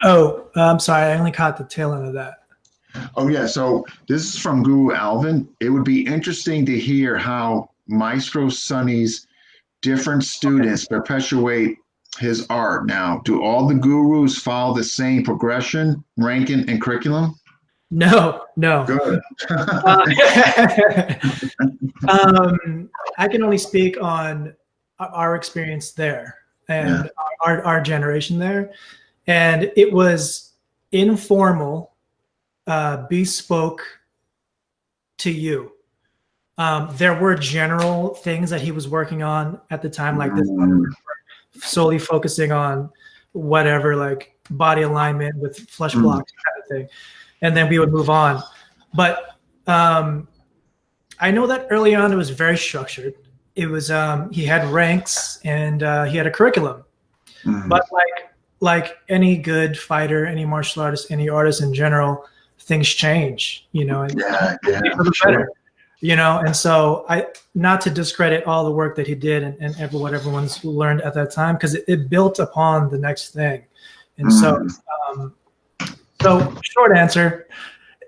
Oh, I'm sorry. I only caught the tail end of that.
Oh yeah. So this is from Guru Alvin. It would be interesting to hear how Maestro Sonny's different students perpetuate his art now. Do all the gurus follow the same progression, ranking, and curriculum?
No.
Good.
I can only speak on our experience there and our generation there. And it was informal, bespoke to you. There were general things that he was working on at the time, like this, solely focusing on whatever, like body alignment with flesh blocks kind of thing. And then we would move on. But I know that early on it was very structured. It was he had ranks and he had a curriculum. But like any good fighter, any martial artist, any artist in general, things change, and for the better. And so not to discredit all the work that he did and what everyone's learned at that time, because it built upon the next thing. And so short answer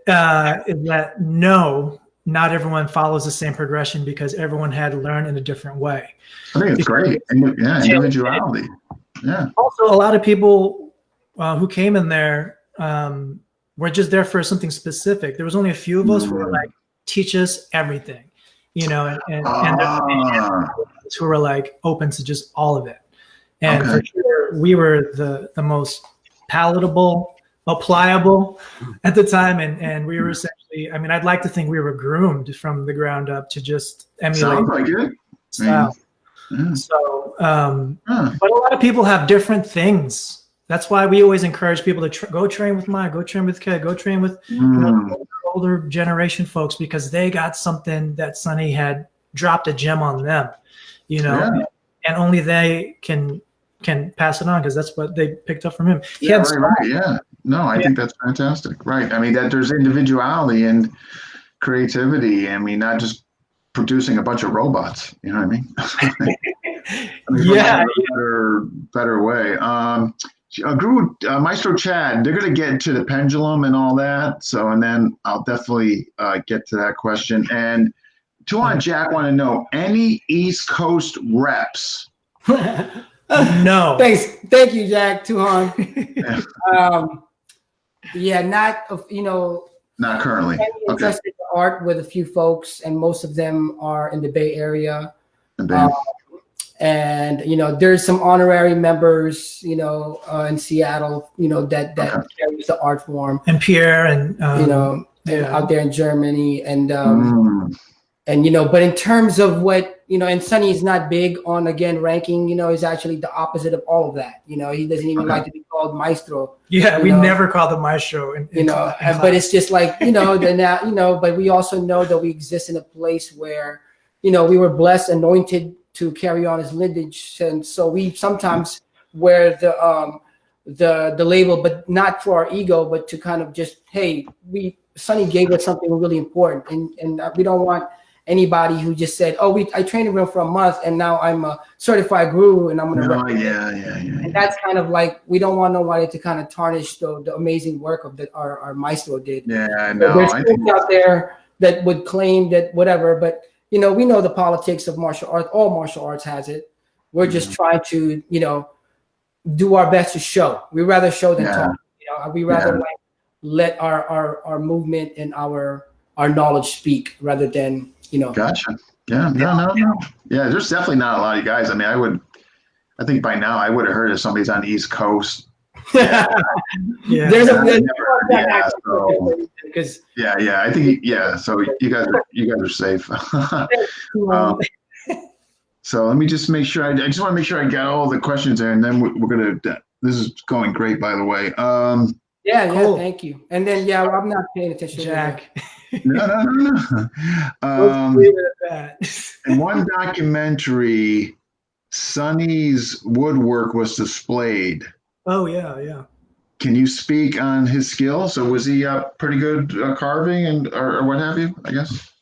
is that no, not everyone follows the same progression because everyone had to learn in a different way.
I think it's great. Yeah, individuality. Yeah.
Also, a lot of people who came in there were just there for something specific. There was only a few of us who were like, teach us everything, and who were like open to just all of it. And for sure, we were the most palatable, pliable at the time. And we were essentially, I'd like to think we were groomed from the ground up to just emulate.
Sounds like it.
Style. So, but a lot of people have different things. That's why we always encourage people to go train with Maya, go train with Ked, go train with older generation folks, because they got something that Sonny had dropped a gem on them, and only they can pass it on because that's what they picked up from him.
Right. Yeah. No, I think that's fantastic. Right. That there's individuality and creativity. Not just producing a bunch of robots. You know what I mean? Better way. Guru, Maestro Chad, they're going to get to the pendulum and all that. So, and then I'll definitely get to that question. And Tuan Jack want to know, any East Coast reps?
No.
Thank you, Jack. Tuan.
Not currently.
Interested in art with a few folks, and most of them are in the Bay Area. And there's some honorary members, in Seattle, that carries the art form.
And Pierre and
out there in Germany, and but in terms of what, and Sonny is not big on, again, ranking, he's actually the opposite of all of that. He doesn't even like to be called Maestro.
Yeah, we never called him Maestro. In
but it's just like, but we also know that we exist in a place where, we were blessed, anointed to carry on his lineage. And so we sometimes wear the label, but not for our ego, but to kind of just, hey, Sonny gave us something really important. And we don't want anybody who just said, I trained with him for a month and now I'm a certified guru and I'm going to
Yeah.
And that's kind of like, we don't want nobody to kind of tarnish the amazing work of that our Maestro did.
Yeah, I know.
There's people out there that would claim that whatever, but we know the politics of martial arts. All martial arts has it. We're just trying to, do our best to show. We rather show than talk. We rather let our movement and our knowledge speak rather than,
Gotcha. Yeah. No. Yeah, there's definitely not a lot of guys. I mean, I think by now I would have heard if somebody's on the East Coast.
Yeah.
There's
because I think so you guys are safe. So let me just make sure I just want to make sure I got all the questions there, and then we're gonna. This is going great, by the way.
Cool. Thank you. And then I'm not paying attention,
Jack.
No. In one documentary, Sonny's woodwork was displayed.
Oh yeah.
Can you speak on his skill? So was he pretty good carving or what have you? I guess.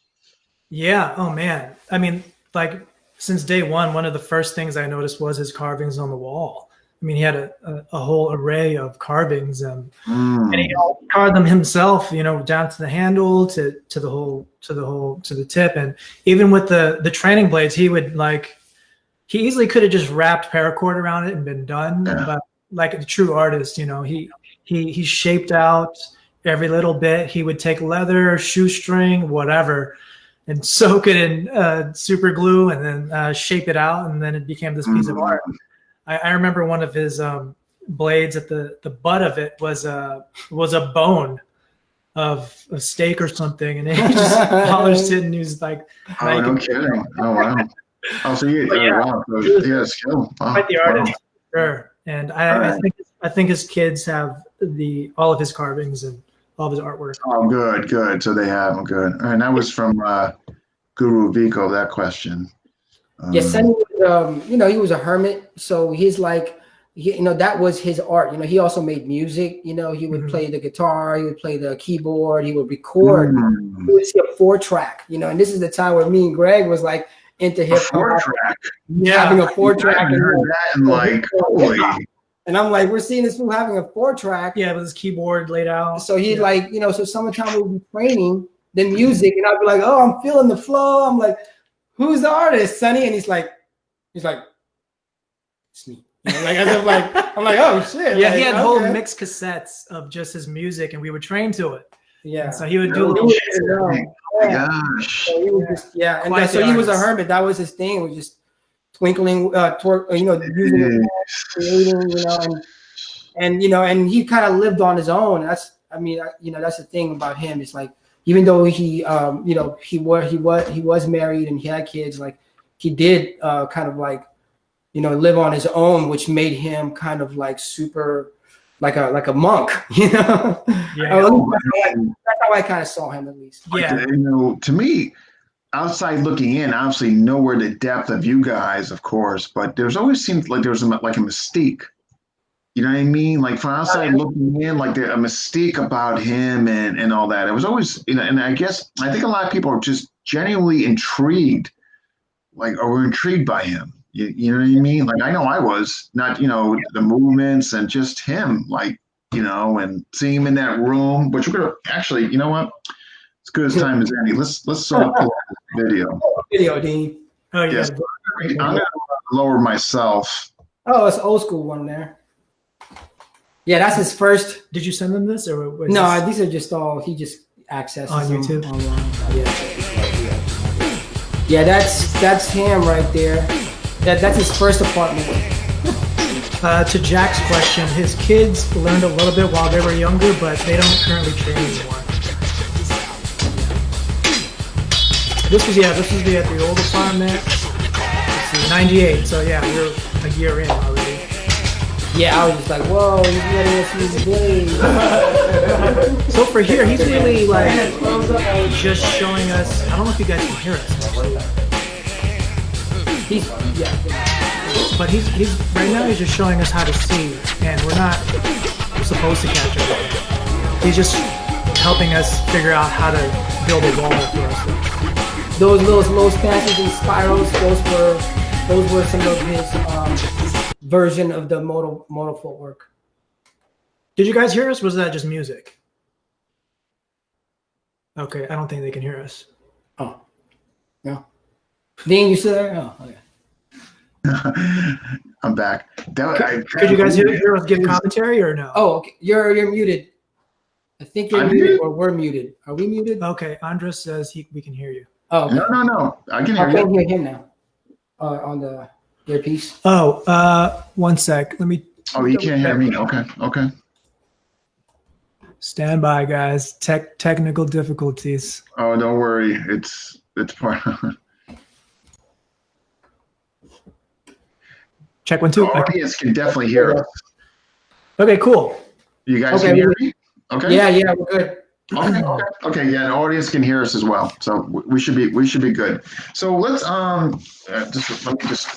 Yeah. Oh man. I mean, like since day one of the first things I noticed was his carvings on the wall. I mean, he had a whole array of carvings, and he carved them himself. Down to the handle, to the tip, and even with the training blades, he easily could have just wrapped paracord around it and been done. Yeah. But like a true artist, he shaped out every little bit. He would take leather, shoestring, whatever, and soak it in super glue, and then shape it out, and then it became this piece of art. I remember one of his blades at the butt of it was a bone of a steak or something, and he just polished it, and he was like,
"Oh, no kidding! Oh wow! Oh, so wow! So he has skill. Wow.
Quite the artist, sure." And I think his kids have all of his carvings and all of his artwork.
Oh, good. So they have them. Good. And that was from Guru Vico. That question.
Sonny was, he was a hermit. So he's like, that was his art. He also made music. He would play the guitar. He would play the keyboard. He would record. He would see a 4-track. And this is the time where me and Greg was like into hip hop.
4-track.
Yeah, having a 4-track.
I heard that and like, holy.
And I'm like, we're seeing this fool having a 4-track.
Yeah, with his keyboard laid out. So
he so summertime we would be training, then music, and I'd be like, oh, I'm feeling the flow. I'm like, who's the artist, Sonny? And he's like, it's me. I'm like, oh shit.
Yeah, he had whole mixed cassettes of just his music, and we would train to it.
Yeah.
And so he would do little shit.
Oh my gosh.
So he was just, and so he was a hermit. That was his thing. It was just twinkling, using it, creating, and he kind of lived on his own. That's the thing about him. It's like, even though he was married and he had kids, like he did kind of like, live on his own, which made him kind of like super, like a monk, Yeah. That's how I kind of saw him, at least.
Yeah.
To me, outside looking in, obviously nowhere the depth of you guys, of course, but there's always seemed like there was like a mystique. You know what I mean? Like from outside looking in, like a mystique about him and all that. It was always, and I think a lot of people are just genuinely intrigued, or were intrigued by him. You know what I mean? Like I know I was, not, the movements and just him, and seeing him in that room, which we're going to actually, you know what? It's good as time as any. Let's pull up the video.
Video, Dean.
Oh, yeah.
Yes. I'm going to lower myself.
Oh, it's an old school one there. Yeah, that's his first.
Did you send them this or was
no? These are just all he just accesses
on YouTube.
Online. Yeah, that's him right there. That's his first apartment.
To Jack's question, his kids learned a little bit while they were younger, but they don't currently train anymore. This was at the old apartment. Let's see, 98. So yeah, we're a year in already.
Yeah, I was just like, whoa, he's letting us use the blade.
So for here, he's really like just showing us. I don't know if you guys can hear us. But he's right now. He's just showing us how to see, and we're not supposed to catch it. He's just helping us figure out how to build a wall for us.
Those little low stances and spirals, those were some of his version of the modal footwork.
Did you guys hear us? Was that just music? Okay, I don't think they can hear us.
Oh, no. Dean, you still there? Oh, okay.
I'm back.
Could you guys hear us give commentary or no?
Oh, okay. You're muted. I think you're muted or we're muted. Are we muted?
Okay, Andres says we can hear you.
Oh, okay.
No. I can hear
you. I can hear him now. On the earpiece.
Oh, 1 sec. Let me.
Oh, you can't hear me. Okay.
Stand by, guys. Technical difficulties.
Oh, don't worry. It's part of it.
Check 1 2.
The audience can definitely hear us.
Okay, cool.
You guys can hear me? Okay.
Yeah, we're good.
Okay. Yeah, the audience can hear us as well, so we should be good. So let's let me just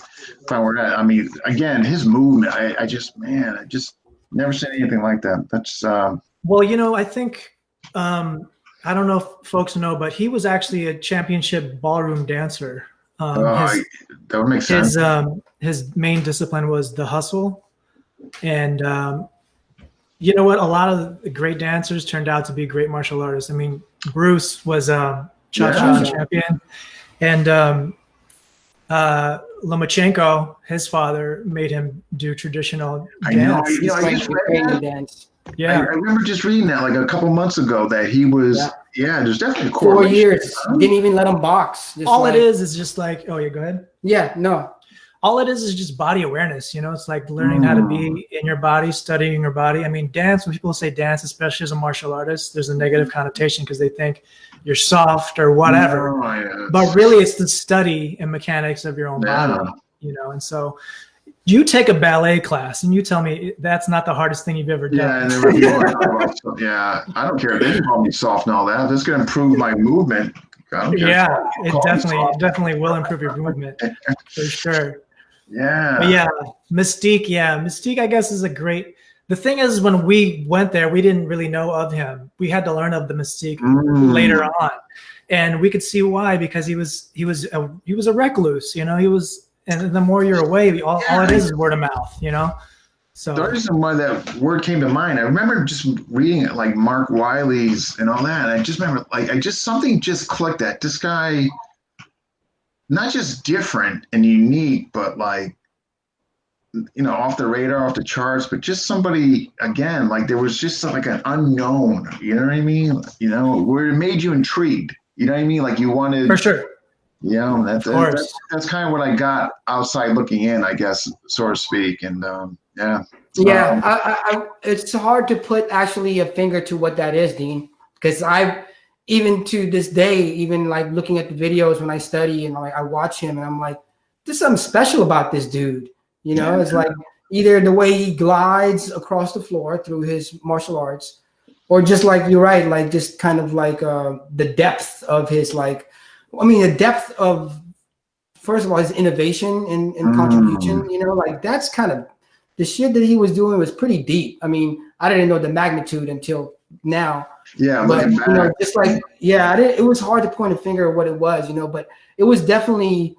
find where that. I mean, again, his movement. I just never seen anything like that. That's
well, I think I don't know if folks know, but he was actually a championship ballroom dancer.
That would make sense.
His main discipline was the hustle, and you know what? A lot of the great dancers turned out to be great martial artists. I mean, Bruce was a cha-cha champion, and Lomachenko, his father, made him do traditional dance.
I remember just reading that like a couple months ago that he was. Yeah, there's definitely a correlation.
4 years. Didn't even let him box.
All it is just like, oh, yeah, go ahead.
Yeah, no.
All it is just body awareness. It's like learning how to be in your body, studying your body. I mean, dance, when people say dance, especially as a martial artist, there's a negative connotation because they think you're soft or whatever. But really, it's the study and mechanics of your own body, and so you take a ballet class and you tell me that's not the hardest thing you've ever done.
Yeah, I don't care if they call me soft and all that. This is going to improve my movement.
Yeah, it definitely will improve your movement for sure.
Yeah.
But Mystique. Yeah, Mystique, I guess, is a great. The thing is, when we went there, we didn't really know of him. We had to learn of the Mystique later on, and we could see why, because he was a recluse. He was. And the more you're away, all it is word of mouth, So
the reason why that word came to mind, I remember just reading it, like Mark Wiley's and all that. And I just remember, something just clicked that this guy, not just different and unique, but off the radar, off the charts, but just somebody, again, like there was just like an unknown. You know what I mean? Where it made you intrigued. You know what I mean? Like you wanted
for sure.
Yeah, that's kind of what I got outside looking in, I guess, so to speak. And
it's hard to put actually a finger to what that is, Dean, because even to this day, even like looking at the videos when I study and I watch him and I'm like, there's something special about this dude. It's like either the way he glides across the floor through his martial arts, or just like you're right, like just kind of like the depth of his the depth of, first of all, his innovation and contribution, that's kind of the shit that he was doing was pretty deep. I mean, I didn't know the magnitude until now.
Yeah.
But, it was hard to point a finger at what it was, but it was definitely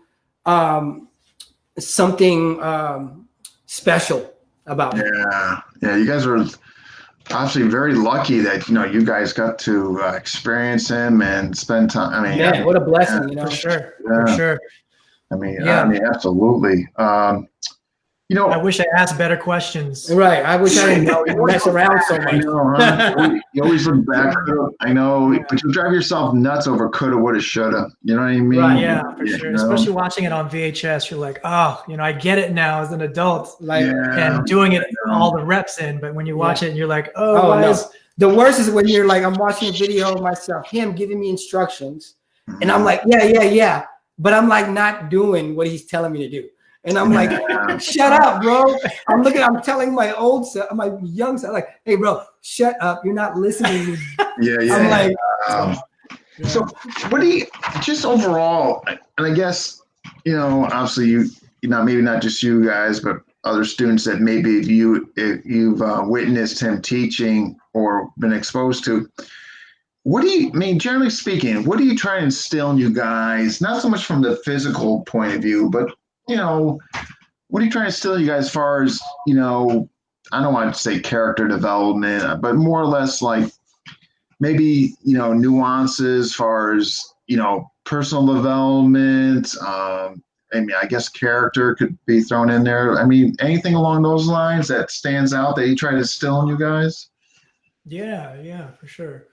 something special about it.
Yeah. You guys are obviously very lucky that you guys got to experience him and spend time. I mean,
what a blessing,
for sure.
I mean, absolutely.
I wish I asked better questions.
Right. I wish I didn't mess around so much.
You always look back. I know, but you drive yourself nuts over coulda, woulda, shoulda. You know what I mean?
Right. Yeah, for sure. Especially watching it on VHS, you're like, oh, I get it now as an adult, and doing it all the reps in. But when you watch it, and you're like,
the worst is when you're like, I'm watching a video of myself, him giving me instructions, And I'm like, yeah. But I'm like not doing what he's telling me to do. And I'm like, shut up, bro. I'm telling my old self, my young self, like, hey, bro, shut up. You're not listening to me.
Yeah.
I'm like,
so what do you, just overall, and I guess, obviously you know, maybe not just you guys, but other students that maybe you've witnessed him teaching or been exposed to. What do you mean, generally speaking, what do you try and instill in you guys, not so much from the physical point of view, but, what do you try and instill in you guys as far as, I don't want to say character development, but more or less like maybe, nuances as far as, personal development, I guess character could be thrown in there. I mean, anything along those lines that stands out that you try to instill in you guys?
Yeah, for sure.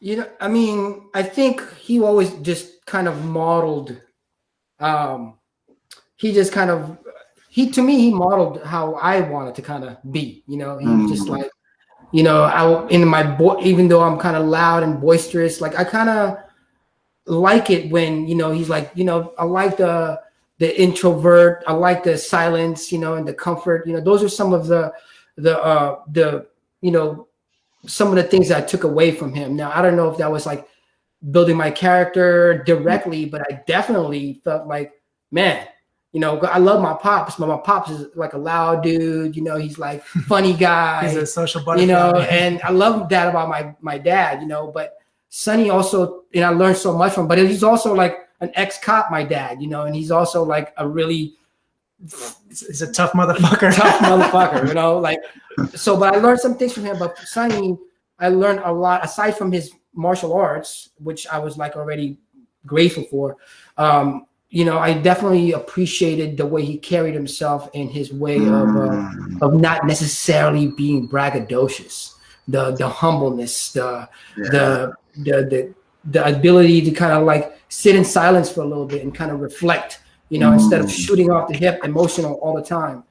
I think he always just kind of modeled. To me, he modeled how I wanted to kind of be. He was just like, even though I'm kind of loud and boisterous, like I kind of like it when he's like, I like the introvert, I like the silence, and the comfort. Those are some of the some of the things that I took away from him. Now, I don't know if that was like building my character directly, but I definitely felt like, man, I love my pops, but my pops is like a loud dude. He's like funny guy.
He's a social butterfly.
And I love that about my dad. But Sonny also, I learned so much from him. But he's also like an ex-cop, my dad. And he's also like a really.
He's a tough motherfucker.
But I learned some things from him. But Sonny, I learned a lot aside from his martial arts, which I was like already grateful for. I definitely appreciated the way he carried himself and his way of not necessarily being braggadocious, the humbleness, the ability to kind of like sit in silence for a little bit and kind of reflect, instead of shooting off the hip, emotional all the time,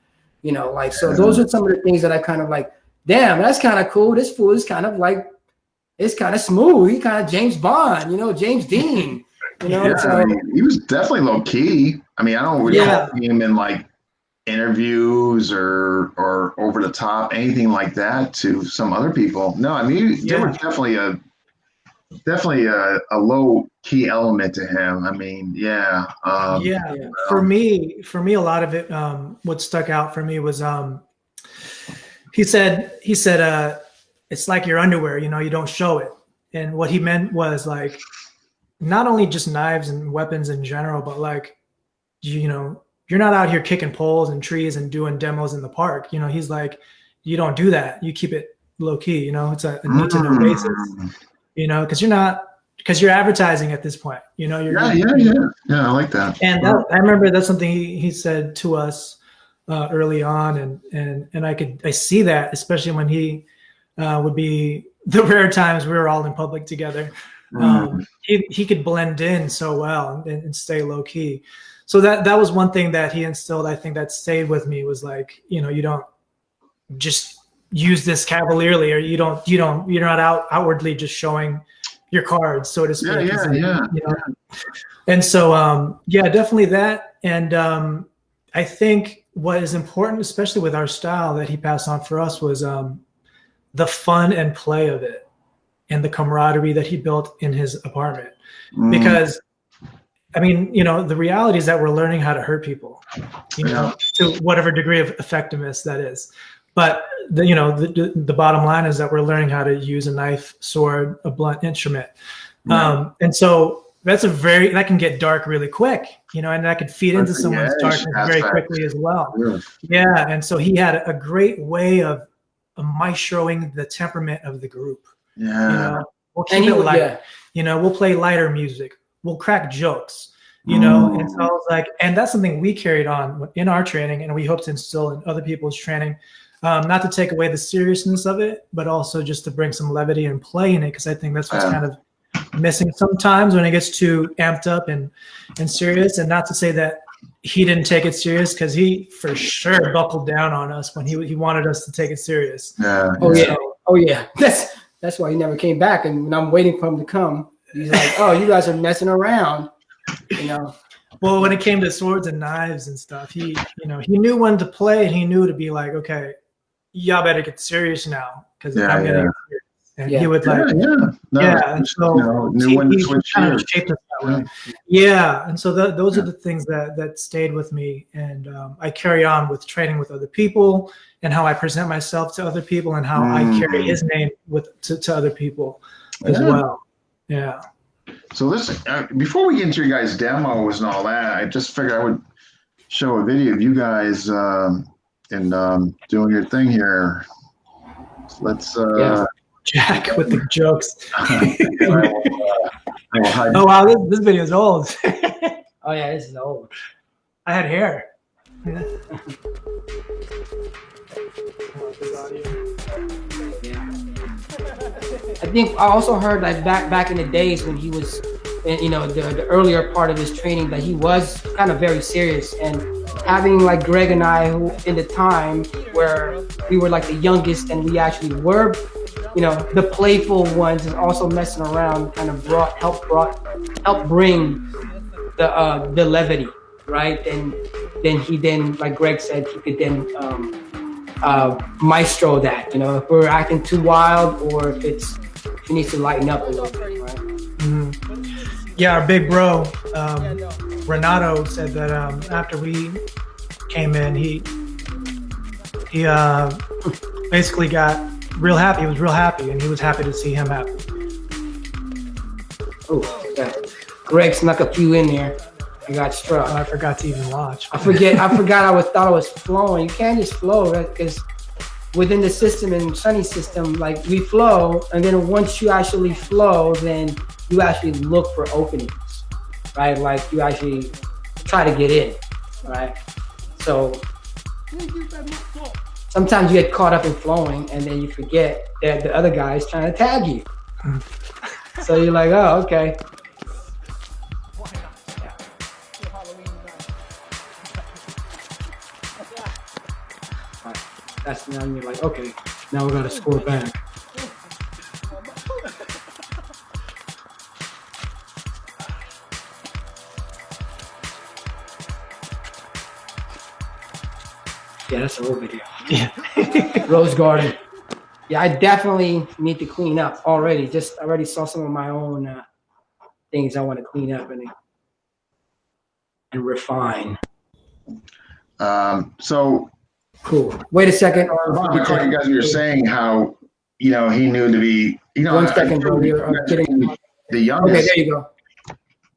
so those are some of the things that I kind of like, damn, that's kind of cool. This fool is kind of like, it's kind of smooth. He kind of James Bond, James Dean.
He was definitely low key. I don't recall him in like interviews or over the top, anything like that to some other people. No, there was definitely a low key element to him.
For me, a lot of it, what stuck out for me was, he said, it's like your underwear, you don't show it. And what he meant was like, not only just knives and weapons in general, but like, you're not out here kicking poles and trees and doing demos in the park. He's like, you don't do that. You keep it low key. It's a need to know basis. Because you're advertising at this point.
Yeah. I like that.
And I remember that's something he said to us early on, and I see that, especially when he would be the rare times we were all in public together. He could blend in so well and stay low key. So that was one thing that he instilled. I think that stayed with me was like, you don't just use this cavalierly, or you're not outwardly just showing your cards, so to speak. And so definitely that. And I think what is important, especially with our style that he passed on for us, was the fun and play of it, and the camaraderie that he built in his apartment. Because the reality is that we're learning how to hurt people, to whatever degree of effectiveness that is. But the bottom line is that we're learning how to use a knife, sword, a blunt instrument. And so that can get dark really quick, and that could feed into someone's darkness very quickly as well. Yeah. And so he had a great way of maestroing the temperament of the group. We'll keep it light. We'll play lighter music. We'll crack jokes. And so I was like, and that's something we carried on in our training, and we hope to instill in other people's training, not to take away the seriousness of it, but also just to bring some levity and play in it, because I think that's what's kind of missing sometimes when it gets too amped up and serious. And not to say that he didn't take it serious, because he for sure buckled down on us when he wanted us to take it serious.
Oh yeah. That's why he never came back, and I'm waiting for him to come. He's like, oh, you guys are messing around, you know.
Well, when it came to swords and knives and stuff, he knew when to play, and he knew to be like, okay, y'all better get serious now because I'm gonna get serious. And he would like, and so
knew when to
he
switch
kind of
gears.
shaped us that way. Yeah, and so those are the things that stayed with me, and I carry on with training with other people and how I present myself to other people and how I carry his name to other people as well. Yeah.
So listen, before we get into your guys' demos and all that, I just figured I would show a video of you guys doing your thing here. So let's
Jack with the jokes.
I will
Oh wow, this video is old.
Oh yeah, this is old.
I had hair. Yeah.
I think I also heard like back in the days when he was, you know, the earlier part of his training, that he was kind of very serious. And having like Greg and I, who in the time where we were like the youngest and we actually were, you know, the playful ones and also messing around, kind of helped bring the levity, right? And then like Greg said, he could then maestro that, you know, if we're acting too wild or if he needs to lighten up a little bit, right?
Mm-hmm. Yeah, our big bro, Renato, said that after we came in, he basically got real happy. He was real happy, and he was happy to see him happy.
Oh, yeah. Greg snuck a few in there. I got struck.
I forgot to even watch.
I forgot I thought I was flowing. You can't just flow, right? Because within the system and Sunny system, like we flow, and then once you actually flow, then you actually look for openings, right? Like you actually try to get in, right? So sometimes you get caught up in flowing, and then you forget that the other guy is trying to tag you. So you're like, oh, okay. That's now you're like, okay, now we gotta score back. Yeah, that's an old video. Yeah. Rose Garden. Yeah, I definitely need to clean up already. I already saw some of my own things I want to clean up and refine.
So
cool. Wait a second.
you guys were saying how, you know, he knew to be, you know,
1 second, bro. You're getting
the youngest.
Okay, there you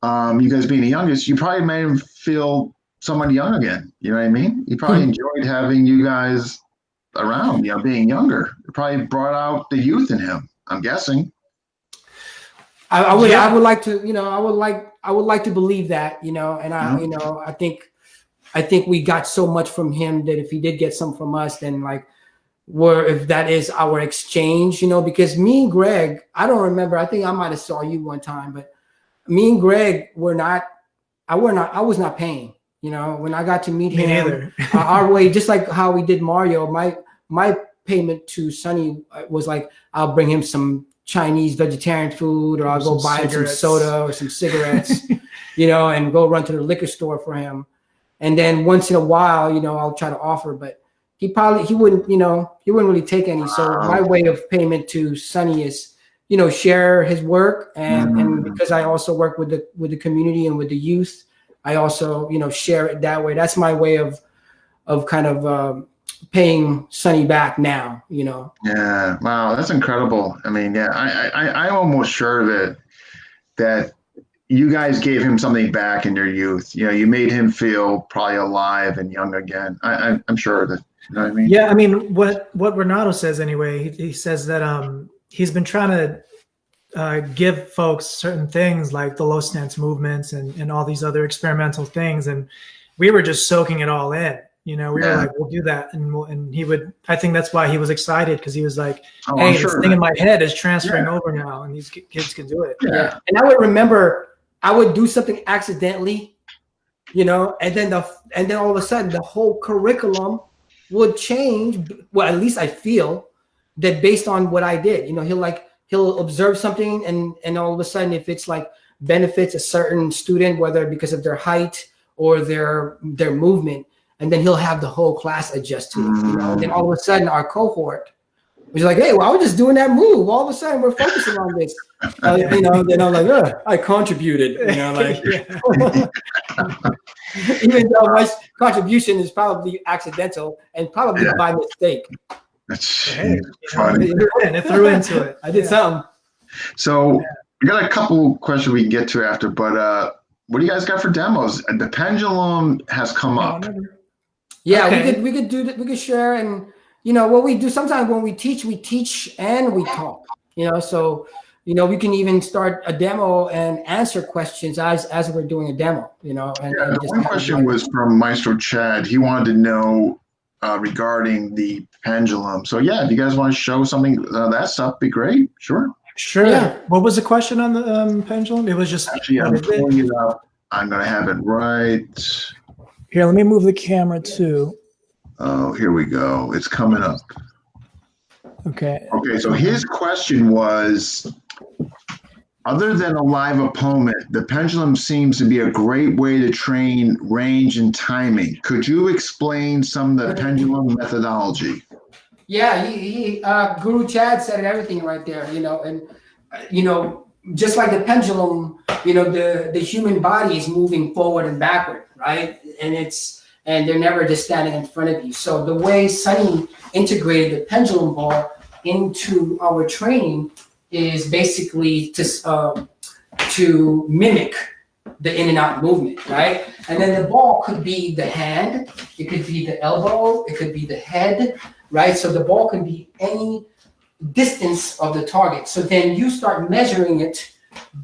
go.
You guys being the youngest, you probably made him feel somewhat young again. You know what I mean? He probably enjoyed having you guys around, you know, being younger. It probably brought out the youth in him, I'm guessing.
I would like to, you know, I would like to believe that, you know, and you know, I think we got so much from him that if he did get some from us, then like, if that is our exchange, you know, because me and Greg, I don't remember. I think I might have saw you one time, but me and Greg I was not paying, you know, when I got to meet him, our way, just like how we did Mario, my payment to Sunny was like, I'll bring him some Chinese vegetarian food, or I'll go buy him some soda or some cigarettes, you know, and go run to the liquor store for him. And then once in a while, you know, I'll try to offer, but he wouldn't, you know, he wouldn't really take any. So my way of payment to Sunny is, you know, share his work. And because I also work with the community and with the youth, I also, you know, share it that way. That's my way of kind of paying Sunny back now, you know.
Yeah. Wow. That's incredible. I mean, yeah, I'm almost sure that you guys gave him something back in your youth. You know, you made him feel probably alive and young again. I'm sure that, you know what I mean?
Yeah, I mean, what Renato says anyway, he says that he's been trying to give folks certain things like the low stance movements and all these other experimental things, and we were just soaking it all in. You know, we were like, we'll do that, and he would. I think that's why he was excited, because he was like, hey, this thing in my head is transferring over now, and these kids can do it.
Yeah, and I would remember I would do something accidentally, you know, and then all of a sudden the whole curriculum would change. Well, at least I feel that based on what I did. You know, he'll like, he'll observe something, and all of a sudden, if it's like benefits a certain student, whether because of their height or their movement, and then he'll have the whole class adjust to it. And then all of a sudden, our cohort was like, "Hey, well, I was just doing that move. All of a sudden, we're focusing on this." Then I'm like, I contributed. Like even though my contribution is probably accidental and probably by mistake.
That's funny.
It threw into it.
I did something.
So we got a couple questions we can get to after, but what do you guys got for demos? The pendulum has come up.
Yeah, okay. we could do that. We could share, and what we do sometimes when we teach and we talk. So we can even start a demo and answer questions as we're doing a demo. And
one question was from Maestro Chad. He wanted to know regarding the pendulum. So yeah, if you guys want to show something that stuff, be great. Sure.
Yeah. What was the question on the pendulum? It was just
actually I'm pulling it up. I'm gonna have it right
here. Let me move the camera too.
Oh, here we go. It's coming up.
Okay.
So his question was, other than a live opponent, the pendulum seems to be a great way to train range and timing. Could you explain some of the pendulum methodology?
Yeah, he Guru Chad said everything right there, and just like the pendulum, the human body is moving forward and backward, right? And they're never just standing in front of you. So the way Sonny integrated the pendulum ball into our training is basically to mimic the in and out movement, right? And then the ball could be the hand, it could be the elbow, it could be the head, right? So the ball can be any distance of the target. So then you start measuring it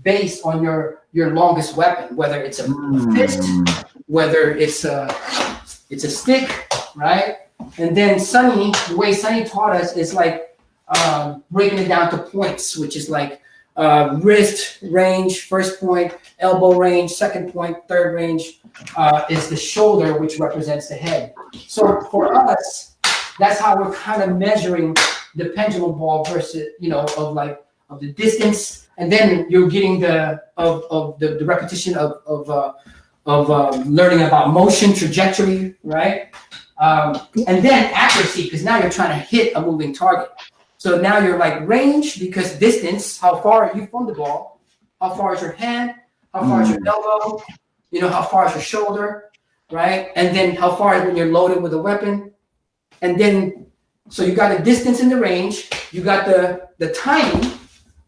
based on your longest weapon, whether it's a fist, whether it's a stick, right? And then the way Sonny taught us is like breaking it down to points, which is like wrist range, first point, elbow range, second point, third range is the shoulder, which represents the head. So for us, that's how we're kind of measuring the pendulum ball versus, of the distance, and then you're getting the repetition of learning about motion, trajectory, right? And then accuracy, because now you're trying to hit a moving target. So now you're like range, because distance, how far are you from the ball? How far is your hand? How far is your elbow? How far is your shoulder, right? And then how far is when you're loaded with a weapon? And then, so you got the distance and the range, you got the timing,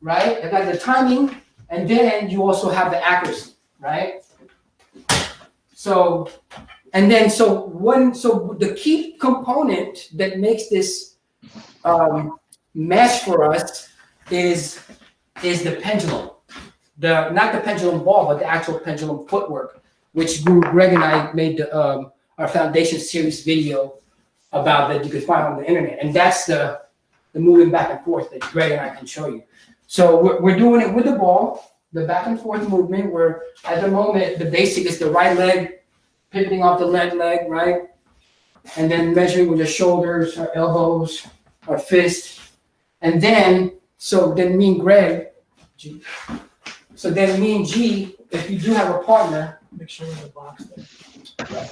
right? You got the timing, and then you also have the accuracy, right? So the key component that makes this mesh for us is the pendulum. Not the pendulum ball, but the actual pendulum footwork, which Greg and I made our foundation series video about that you can find on the internet. And that's the moving back and forth that Greg and I can show you. So we're doing it with the ball, the back and forth movement, where at the moment, the basic is the right leg pivoting off the left leg, right? And then measuring with your shoulders, our elbows, our fist. And then, me and Greg, so then me and G, if you do have a partner, make sure there's a box there.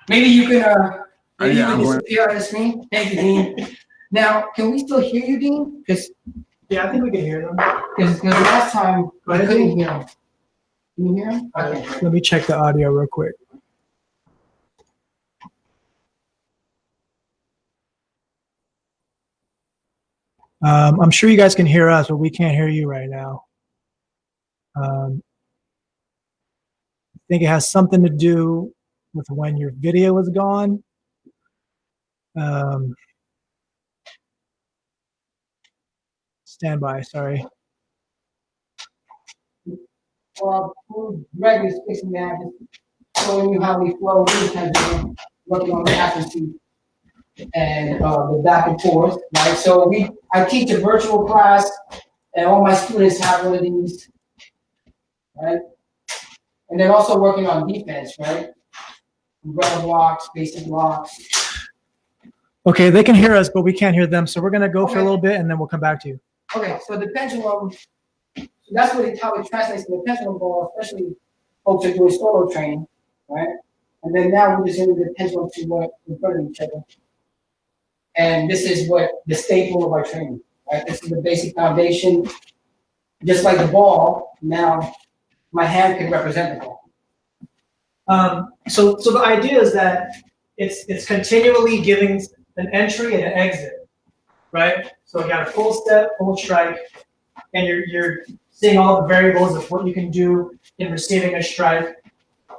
Maybe you can, disappear on the screen. Thank you, Dean. Now, can we still hear you, Dean?
Yeah, I think we can hear them.
Because last time I couldn't hear him. Can you hear him? Okay.
Let me check the audio real quick. I'm sure you guys can hear us, but we can't hear you right now. I think it has something to do with when your video is gone. Stand by, sorry.
Well, Greg is fixing that, just showing you how we flow. We kind of working on the accuracy and the back and forth, right? So I teach a virtual class, and all my students have one of these, right? And then also working on defense, right? Umbrella blocks, basic blocks.
Okay, they can hear us, but we can't hear them. So we're gonna go for a little bit, and then we'll come back to you.
Okay, so the pendulum, that's what how it translates to the pendulum ball, especially folks are doing solo training, right? And then now we're just using the pendulum to work in front of each other. And this is what the staple of our training, right? This is the basic foundation. Just like the ball, now my hand can represent the ball.
So the idea is that it's continually giving an entry and an exit, right? So you got a full step, full strike, and you're seeing all the variables of what you can do in receiving a strike.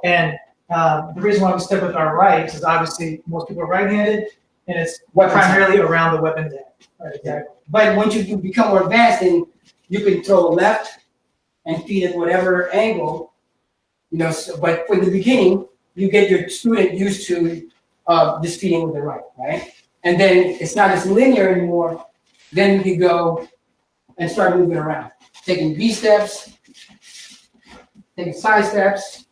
And the reason why we stick with our rights is obviously most people are right-handed, and it's primarily around the weapon's end.
Right, exactly. But once you become more advanced, then you can throw left and feed at whatever angle, you know. So, but for the beginning, you get your student used to just feeding with the right? And then it's not as linear anymore. Then you can go and start moving around, taking V steps, taking side steps,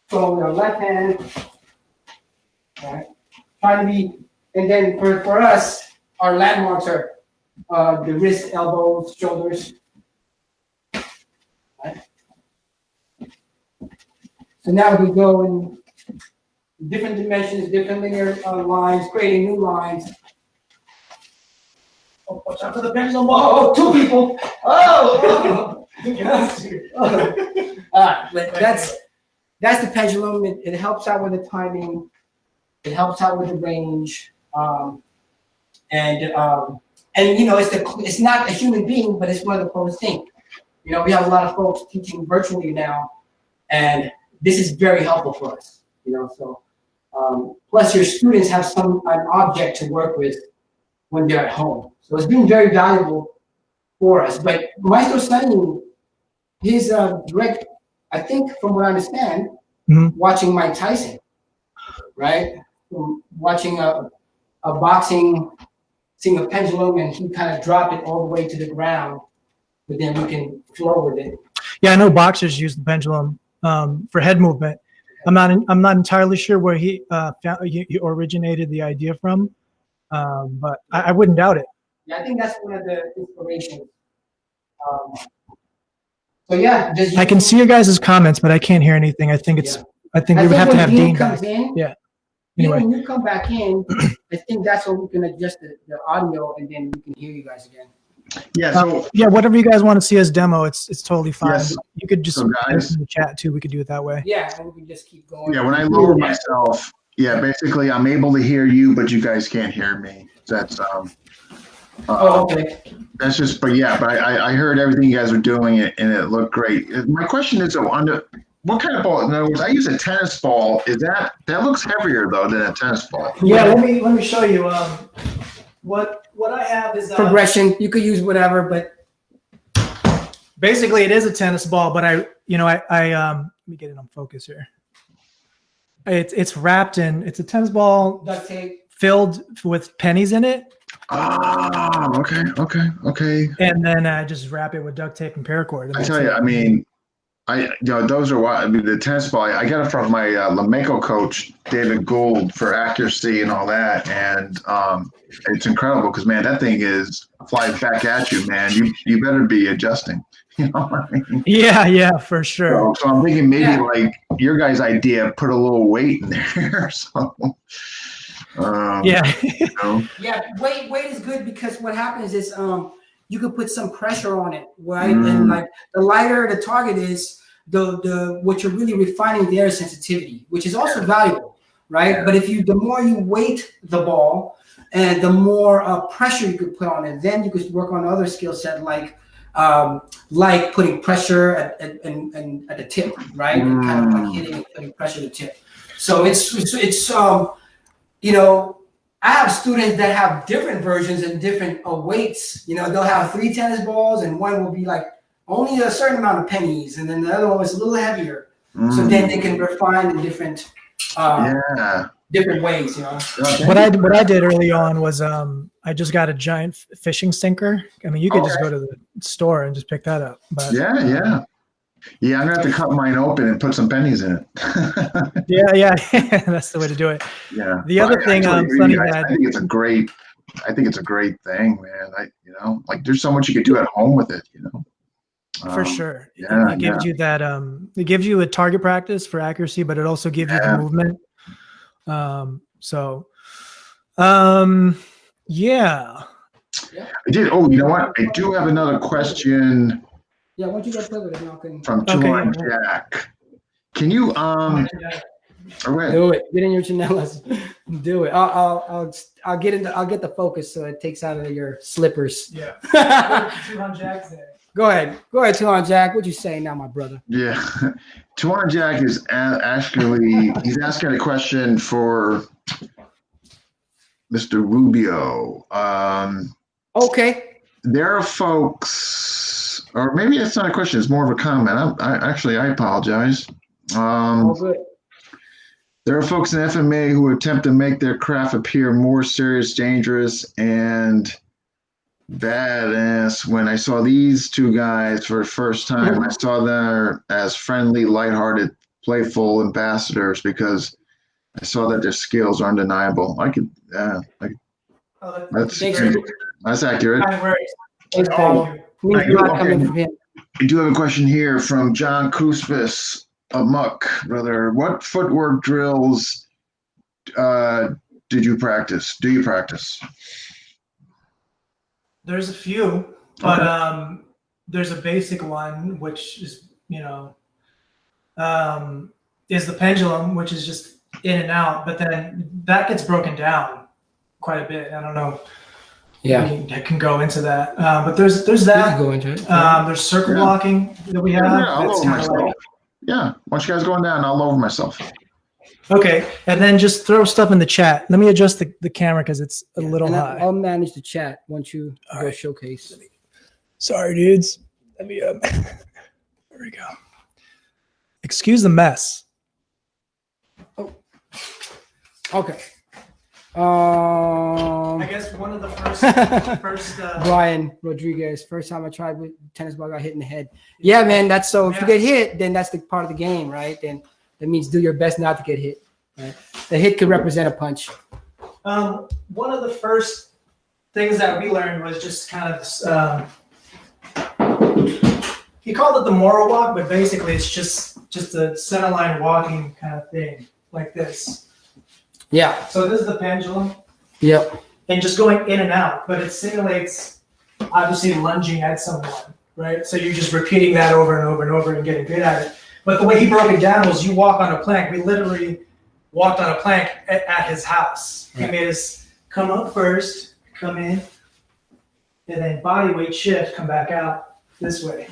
throwing your left hand, right? Trying to be, and then for us, our landmarks are the wrist, elbows, shoulders. Right? So now we go in different dimensions, different linear lines, creating new lines.
Oh, watch out for the pendulum ball.
Oh, two people. Oh. But that's the pendulum. It helps out with the timing. It helps out with the range. And you know, it's not a human being, but it's one of the closest things. You know, we have a lot of folks teaching virtually now, and this is very helpful for us. You know, so plus your students have an object to work with when they're at home. So it's been very valuable for us. But Maestro Sanyu, he's direct, I think, from what I understand, watching Mike Tyson, right? Watching a boxing, seeing a pendulum, and he kind of dropped it all the way to the ground, but then we can flow with it.
Yeah, I know boxers use the pendulum for head movement. I'm not entirely sure where he originated the idea from, but I wouldn't doubt it.
Yeah, I think that's one of the inspirations. So yeah,
I can see your guys' comments, but I can't hear anything. I think it's. Yeah. I think we would have to have Dean back. Yeah. Anyway.
When you come back in, I think that's when we can adjust the audio, and then we can hear you guys again.
Yeah. So
yeah, whatever you guys want to see as demo, it's totally fine.
Yes.
You could just guys, in the chat too. We could do it that way.
Yeah, and we can just keep going.
Yeah, when I lower myself, basically I'm able to hear you, but you guys can't hear me. That's
okay.
That's just, but I heard everything you guys were doing, and it looked great. My question is, what kind of ball? In other words, I use a tennis ball. That looks heavier though than a tennis ball?
Yeah, let me show you. What I have is
progression. You could use whatever, but
basically it is a tennis ball. But I let me get it on focus here. It's wrapped in. It's a tennis ball
duct tape
filled with pennies in it.
Oh, okay.
And then I just wrap it with duct tape and paracord.
I tell you, I mean, those are what I mean. The tennis ball, I got it from my Lameko coach, David Gould, for accuracy and all that, and it's incredible because man, that thing is flying back at you, man. You better be adjusting. You know what I mean?
Yeah, for sure.
So I'm thinking maybe like your guys' idea, put a little weight in there. So.
Yeah, weight is good because what happens is you could put some pressure on it, right? And like the lighter the target is, the what you're really refining there is sensitivity, which is also valuable, right? Yeah. But the more you weight the ball and the more pressure you could put on it, then you could work on other skill set like putting pressure at the tip, right? And kind of like hitting and putting pressure at the tip. So it's you know, I have students that have different versions and different weights. You know, they'll have 3 tennis balls, and one will be like only a certain amount of pennies, and then the other one is a little heavier. So then they can refine in different ways. You know,
what I did early on was I just got a giant fishing sinker. I mean, you could just go to the store and just pick that up. But
yeah, I'm gonna have to cut mine open and put some pennies in it.
yeah, that's the way to do it.
Yeah.
The other thing, Sonny had,
I think it's a great I think it's a great thing, man. Like there's so much you could do at home with it,
For sure.
Yeah,
It gives you that it gives you a target practice for accuracy, but it also gives you the movement. Yeah.
I did. Oh, you know what? I do have another question.
Yeah, once you get through with it,
from Tuan Jack. Can you
do it? Get in your chanelas. Do it. I'll get the focus so it takes out of your slippers.
Yeah. Tuan Jack's there.
Go ahead, Tuan Jack. What you saying now, my brother?
Yeah, Tuan Jack is actually he's asking a question for Mr. Rubio.
Okay.
There are folks, or maybe it's not a question, it's more of a comment. I apologize.
Good.
There are folks in FMA who attempt to make their craft appear more serious, dangerous, and badass. When I saw these two guys for the first time, I saw them as friendly, lighthearted, playful ambassadors because I saw that their skills are undeniable. That's accurate.
Thanks, Paul.
I do have a question here from John Kuspis of Muck, brother. What footwork drills did you practice? Do you practice?
There's a few, but there's a basic one, which is, is the pendulum, which is just in and out, but then that gets broken down quite a bit. I don't know.
Yeah,
I can go into that, but there's that.
Go into it.
There's circle blocking that we have.
I'll lower myself. Once you guys going down, I'll lower myself.
Okay, and then just throw stuff in the chat. Let me adjust the camera because it's a little high.
I'll manage the chat once you go showcase.
Sorry, dudes. Let me there we go. Excuse the mess.
Oh. Okay. I
guess one of the first
Brian Rodriguez. First time I tried with tennis ball, got hit in the head. Yeah, man. That's so. If you get hit, then that's the part of the game, right? Then that means do your best not to get hit. Right? The hit could represent a punch.
One of the first things that we learned was just kind of. He called it the moral walk, but basically it's just a center line walking kind of thing, like this.
Yeah.
So this is the pendulum.
Yep.
And just going in and out, but it simulates obviously lunging at someone, right? So you're just repeating that over and over and over and getting good at it. But the way he broke it down was you walk on a plank. We literally walked on a plank at his house. Right. He made us come up first, come in, and then body weight shift, come back out this way.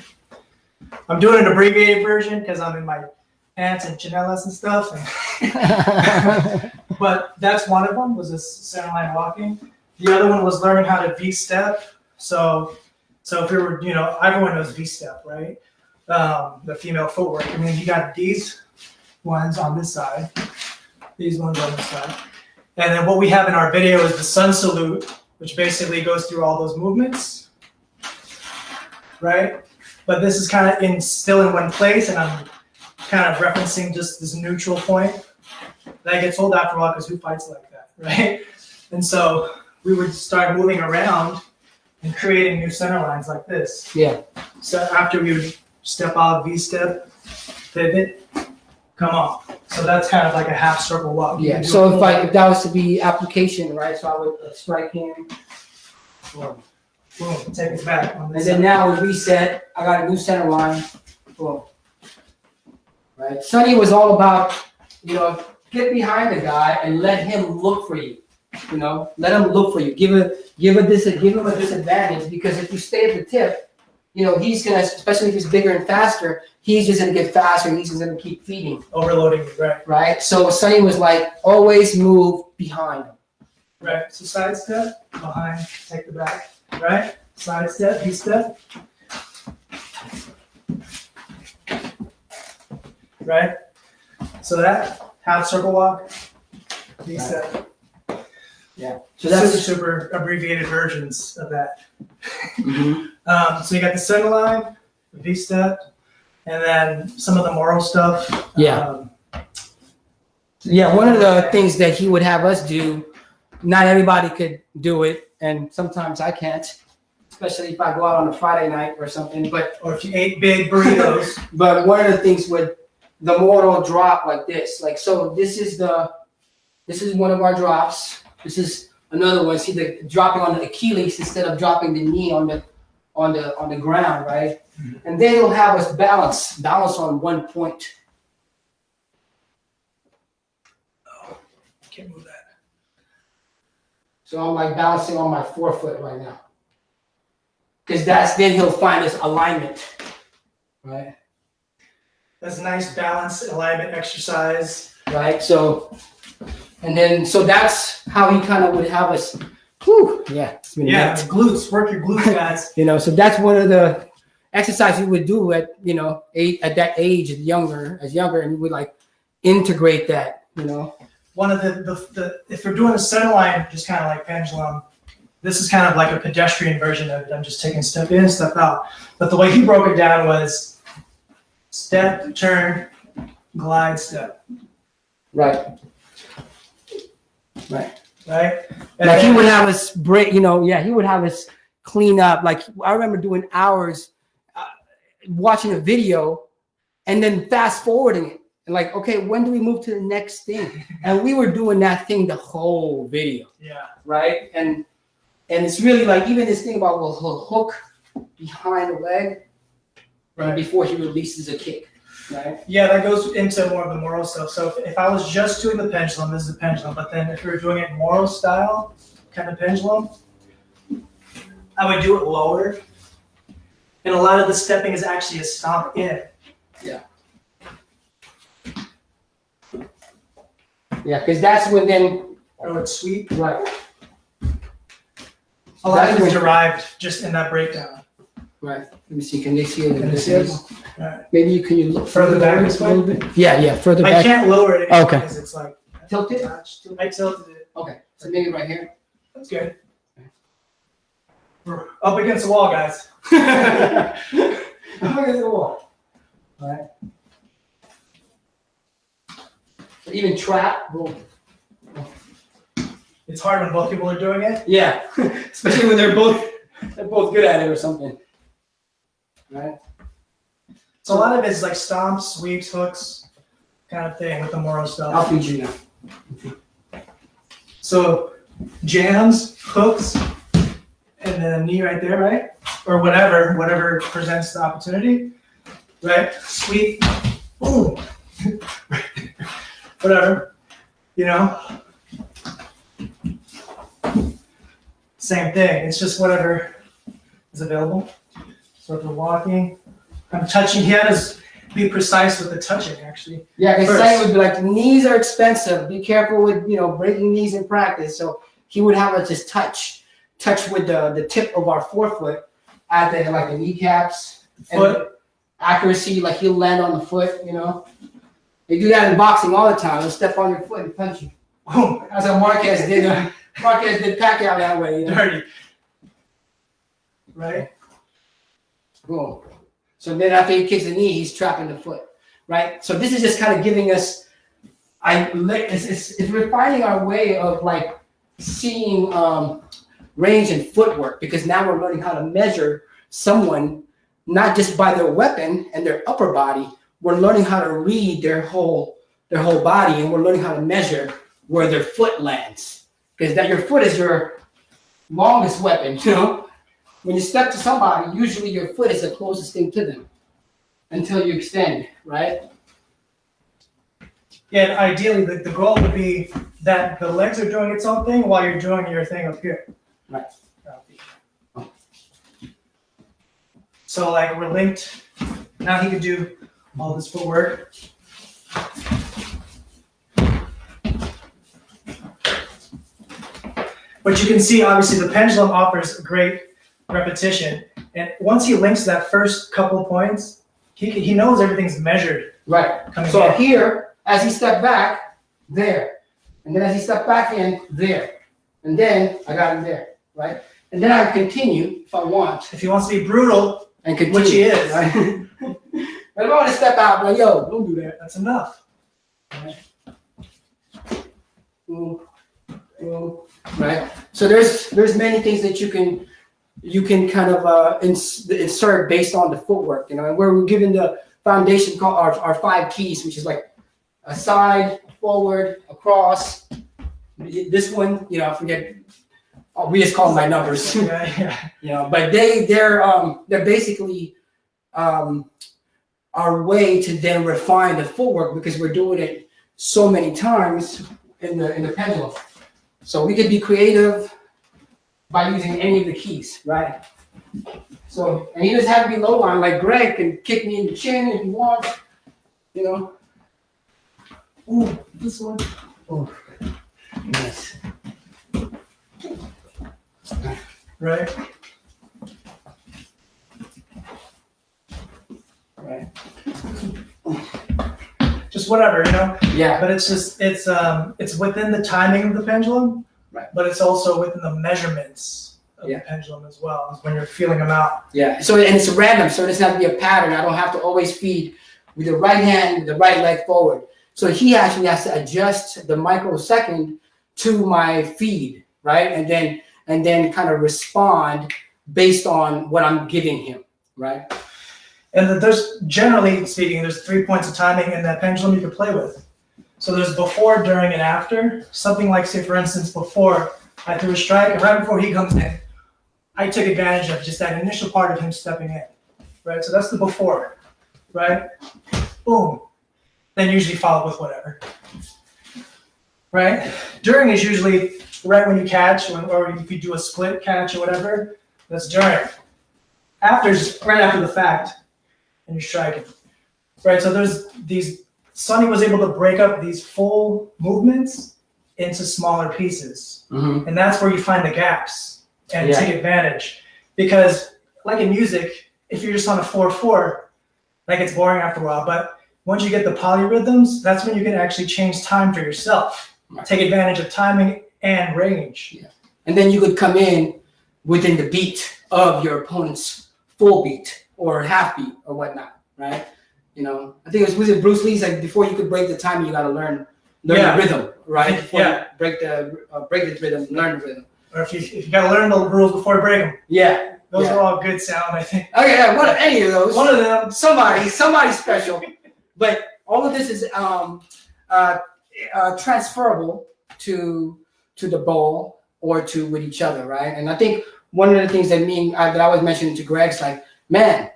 I'm doing an abbreviated version because I'm in my pants and chanelas and stuff. But that's one of them, was this center line walking. The other one was learning how to V-step. So if we were, everyone knows V-step, right? The female footwork. I mean, you got these ones on this side, these ones on this side. And then what we have in our video is the sun salute, which basically goes through all those movements, right? But this is kind of still in one place, and I'm kind of referencing just this neutral point. That gets old after a while because who fights like that, right? And so we would start moving around and creating new center lines like this.
Yeah.
So after we would step out, V-step, pivot, come off. So that's kind of like a half circle walk.
Yeah. So if that was to be application, right? So I would strike hand.
Boom. Boom. Take it back.
And then now we reset. I got a new center line. Boom. Right. Sonny was all about, get behind the guy and let him look for you. Let him look for you. Give him a disadvantage, because if you stay at the tip, he's gonna, especially if he's bigger and faster, he's just gonna get faster and he's just gonna keep feeding.
Overloading you, right?
Right. So Sonny was like, always move behind him.
Right. So side step, behind, take the back. Right? Side step, V-step. Right? So that half circle walk, V-step.
Yeah.
So that's super abbreviated versions of that. Mm-hmm. So you got the center line, V-step, and then some of the moral stuff.
Yeah. One of the things that he would have us do, not everybody could do it, and sometimes I can't, especially if I go out on a Friday night or something.
Or if you ate big burritos.
But one of the things with the Moro drop like this, like so, this is one of our drops. This is another one. See the dropping on the Achilles instead of dropping the knee on the ground, right? Mm-hmm. And then it'll have us balance on one point.
Oh, can't move that.
So I'm like balancing on my forefoot right now. Because then he'll find his alignment, right?
That's a nice balance alignment exercise.
Right, so that's how he kind of would have us,
glutes, work your glutes, guys.
So that's one of the exercises we would do at that age, as younger, and we would like integrate that,
One of the if we're doing a center line, just kind of like pendulum, this is kind of like a pedestrian version of it. I'm just taking step in, step out. But the way he broke it down was step, turn, glide, step.
Right.
And
like he would have us break, he would have us clean up. Like I remember doing hours watching a video and then fast forwarding it. And like, okay, when do we move to the next thing? And we were doing that thing the whole video.
Yeah.
Right. And it's really like even this thing about he'll hook behind the leg before he releases a kick. Right.
Yeah, that goes into more of the Moro stuff. So if I was just doing the pendulum, this is the pendulum. But then if we were doing it Moro style, kind of pendulum, I would do it lower. And a lot of the stepping is actually a stomp in.
Yeah. Yeah, because that's when then.
Or it's sweep.
Right.
A lot of it is derived just in that breakdown.
Right. Let me see. Can they see it?
Can they see it? Right.
Maybe you look
further back
a little bit. Yeah, further back.
I can't lower it
okay.
Because it's like
tilted.
I tilted it.
Okay, so maybe right here.
That's good. We're up against the wall, guys.
Up against the wall. All right. So even trap. Boom.
It's hard when both people are doing it.
Yeah, especially when they're both good at it or something. Right.
So a lot of it is like stomps, sweeps, hooks, kind of thing with the Moro stuff.
I'll feed you now.
So jams, hooks, and then a knee right there, right? Or whatever presents the opportunity, right? Sweep, boom, whatever, Same thing. It's just whatever is available. So if we're walking, I'm touching. He had us be precise with the touching, actually.
Yeah, because Simon would be like, knees are expensive. Be careful with breaking knees in practice. So he would have us just touch with the tip of our forefoot at the kneecaps.
Foot
and accuracy, like he'll land on the foot. They do that in boxing all the time. They'll step on your foot and punch you. Boom. That's how Marquez did. Marquez did Pacquiao that way.
Dirty. Right.
Boom. So then after he kicks the knee, he's trapping the foot, right? So this is just kind of giving us, it's refining our way of like seeing range and footwork, because now we're learning how to measure someone not just by their weapon and their upper body. We're learning how to read their whole body, and we're learning how to measure where their foot lands, because that your foot is your longest weapon, When you step to somebody, usually your foot is the closest thing to them until you extend, right?
Yeah, and ideally, the goal would be that the legs are doing its own thing while you're doing your thing up here.
Right.
So like we're linked. Now he could do all this footwork. But you can see, obviously, the pendulum offers a great repetition. And once he links that first couple of points, he knows everything's measured.
Right. So in. Here, as he stepped back, there. And then as he stepped back in, there. And then I got him there, right? And then I continue if I want.
If he wants to be brutal,
and continue,
which he is.
Right? But if I want to step out, I'm like, yo, don't do that.
That's enough.
Right. right? So there's many things that you can kind of insert based on the footwork, and where we're given the foundation called our 5 keys, which is like a side, forward, across. This one, I forget. We just call them by numbers, But they're basically our way to then refine the footwork, because we're doing it so many times in the pendulum. So we could be creative by using any of the keys, right? So, and he doesn't have to be low line. Like Greg can kick me in the chin if he wants, Ooh, this one. Oh, nice.
Right.
Right.
Just whatever,
Yeah.
But it's within the timing of the pendulum,
right?
But it's also within the measurements of the pendulum as well, when you're feeling them out.
Yeah. So, and it's random, so it doesn't have to be a pattern. I don't have to always feed with the right hand, the right leg forward. So he actually has to adjust the microsecond to my feed, right? And then kind of respond based on what I'm giving him, right?
And there's, generally speaking, there's 3 points of timing in that pendulum you can play with. So there's before, during, and after. Something like, say, for instance, before I threw a strike, and right before he comes in, I took advantage of just that initial part of him stepping in, right? So that's the before, right? Boom. Then usually followed with whatever, right? During is usually right when you catch, or if you do a split catch or whatever, that's during. After is right after the fact, and you're striking, right? So there's these, Sonny was able to break up these full movements into smaller pieces.
Mm-hmm.
And that's where you find the gaps and take advantage. Because like in music, if you're just on a 4/4, like it's boring after a while, but once you get the polyrhythms, that's when you can actually change time for yourself. Right. Take advantage of timing and range. Yeah.
And then you could come in within the beat of your opponent's full beat or half beat or whatnot, right? I think was it Bruce Lee's, like, before you could break the timing, you got to learn the rhythm, right? Before you break the rhythm, learn the rhythm.
Or if you got to learn the rules before you break them.
Yeah.
Those are all good sound, I think.
Okay, yeah, any of those.
One of them.
Somebody special. But all of this is transferable to the ball or with each other, right? And I think one of the things that I was mentioning to Greg's, like, man,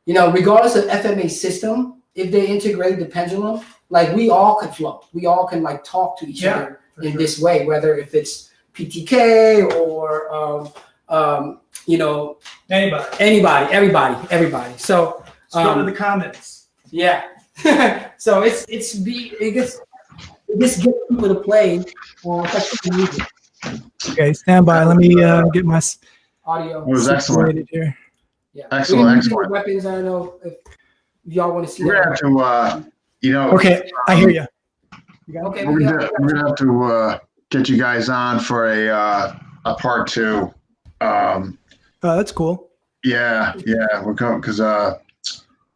regardless of FMA system, if they integrate the pendulum, like, we all could flow. We all can, like, talk to each other in this way, whether if it's PTK or anybody, everybody. So
let's go to the comments.
Yeah. So it gets people to play.
Okay, stand by. Let me get my
audio.
It was excellent.
Here.
Yeah.
Excellent.
Weapons. I don't know if y'all want to see.
We're gonna have to,
Okay, I hear you.
Okay.
We're gonna have to get you guys on for a part 2.
Oh, that's cool.
Yeah, we're going because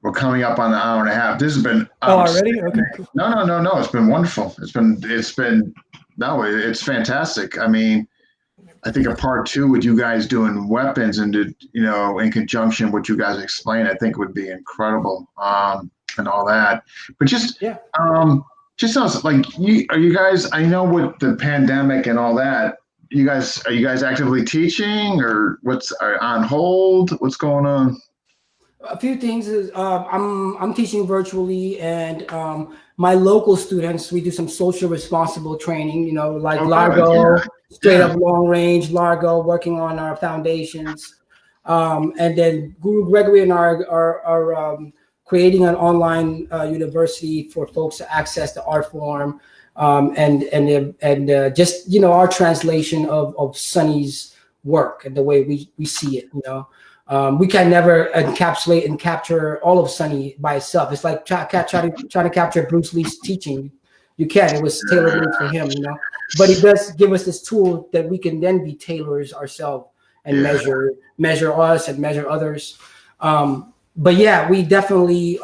we're coming up on an hour and a half. This has been
already? Okay, cool.
No. It's been wonderful. It's fantastic. I mean, I think a part 2 with you guys doing weapons and in conjunction with you guys explain, I think would be incredible. And all that. But just sounds like are you guys, I know with the pandemic and all that, are you guys actively teaching, or are on hold? What's going on?
A few things is I'm teaching virtually, and my local students, we do some social responsible training, like Largo, straight up long range, Largo, working on our foundations. And then Guru Gregory and are creating an online university for folks to access the art form, and just our translation of Sonny's work and the way we see it. We can never encapsulate and capture all of Sonny by itself. It's like trying to capture Bruce Lee's teaching. You can. It was tailor-made for him, But it does give us this tool that we can then be tailors ourselves and measure us and measure others. But yeah, we definitely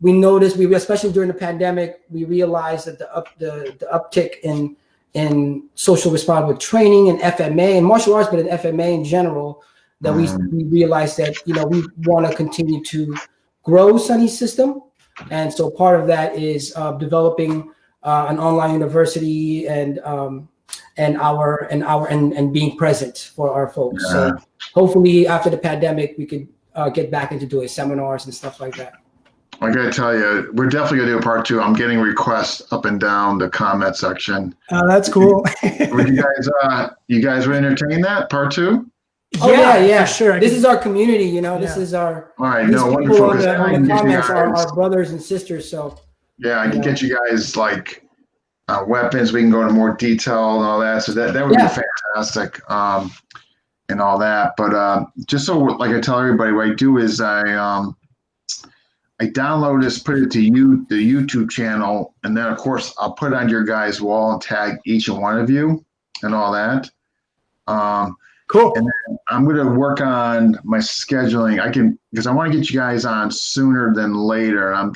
we noticed, especially during the pandemic, we realized that the uptick in in social responsible training and FMA and martial arts, but in FMA in general, that we realized that, you know, we want to continue to grow Sunny's system. And so part of that is developing an online university and being present for our folks.
Yeah.
So hopefully after the pandemic, we could get back into doing seminars and stuff like that.
I gotta tell you, we're definitely gonna do a part 2. I'm getting requests up and down the comment section.
Oh, that's cool.
Would you guys would entertain that part 2?
Oh yeah,
for sure.
This is our community, you know. This is our.
All right,
these
no,
people
wonderful.
on the comments are our brothers and sisters. So.
Yeah, I can get you guys like weapons. We can go into more detail and all that. So that would be fantastic. And all that. But just so like I tell everybody, what I do is I download this, put it to the YouTube channel, and then of course I'll put it on your guys' wall and tag each and one of you and all that.
Cool.
And then I'm going to work on my scheduling. Because I want to get you guys on sooner than later. I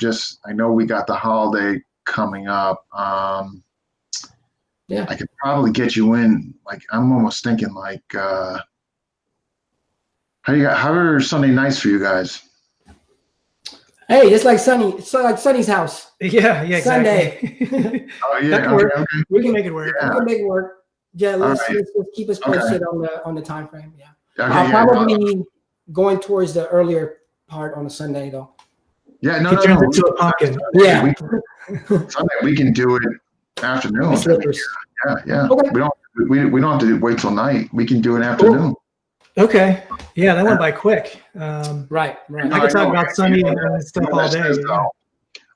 know we got the holiday coming up. I could probably get you in. Like, I'm almost thinking like, how are Sunday nights for you guys?
Hey, it's like Sunny's house.
Yeah, exactly.
Sunday.
Oh yeah,
okay. We can make it work.
We can make it work. Yeah, let's keep us posted on the time frame. Yeah,
okay,
probably going towards the earlier part on a Sunday though.
Yeah, no.
Into a pumpkin.
Yeah,
Sunday we can do it afternoon. Yeah.
Okay.
We don't have to wait till night. We can do it afternoon.
Okay. Yeah, that went by quick.
Right.
I could talk about Sunny and stuff all day.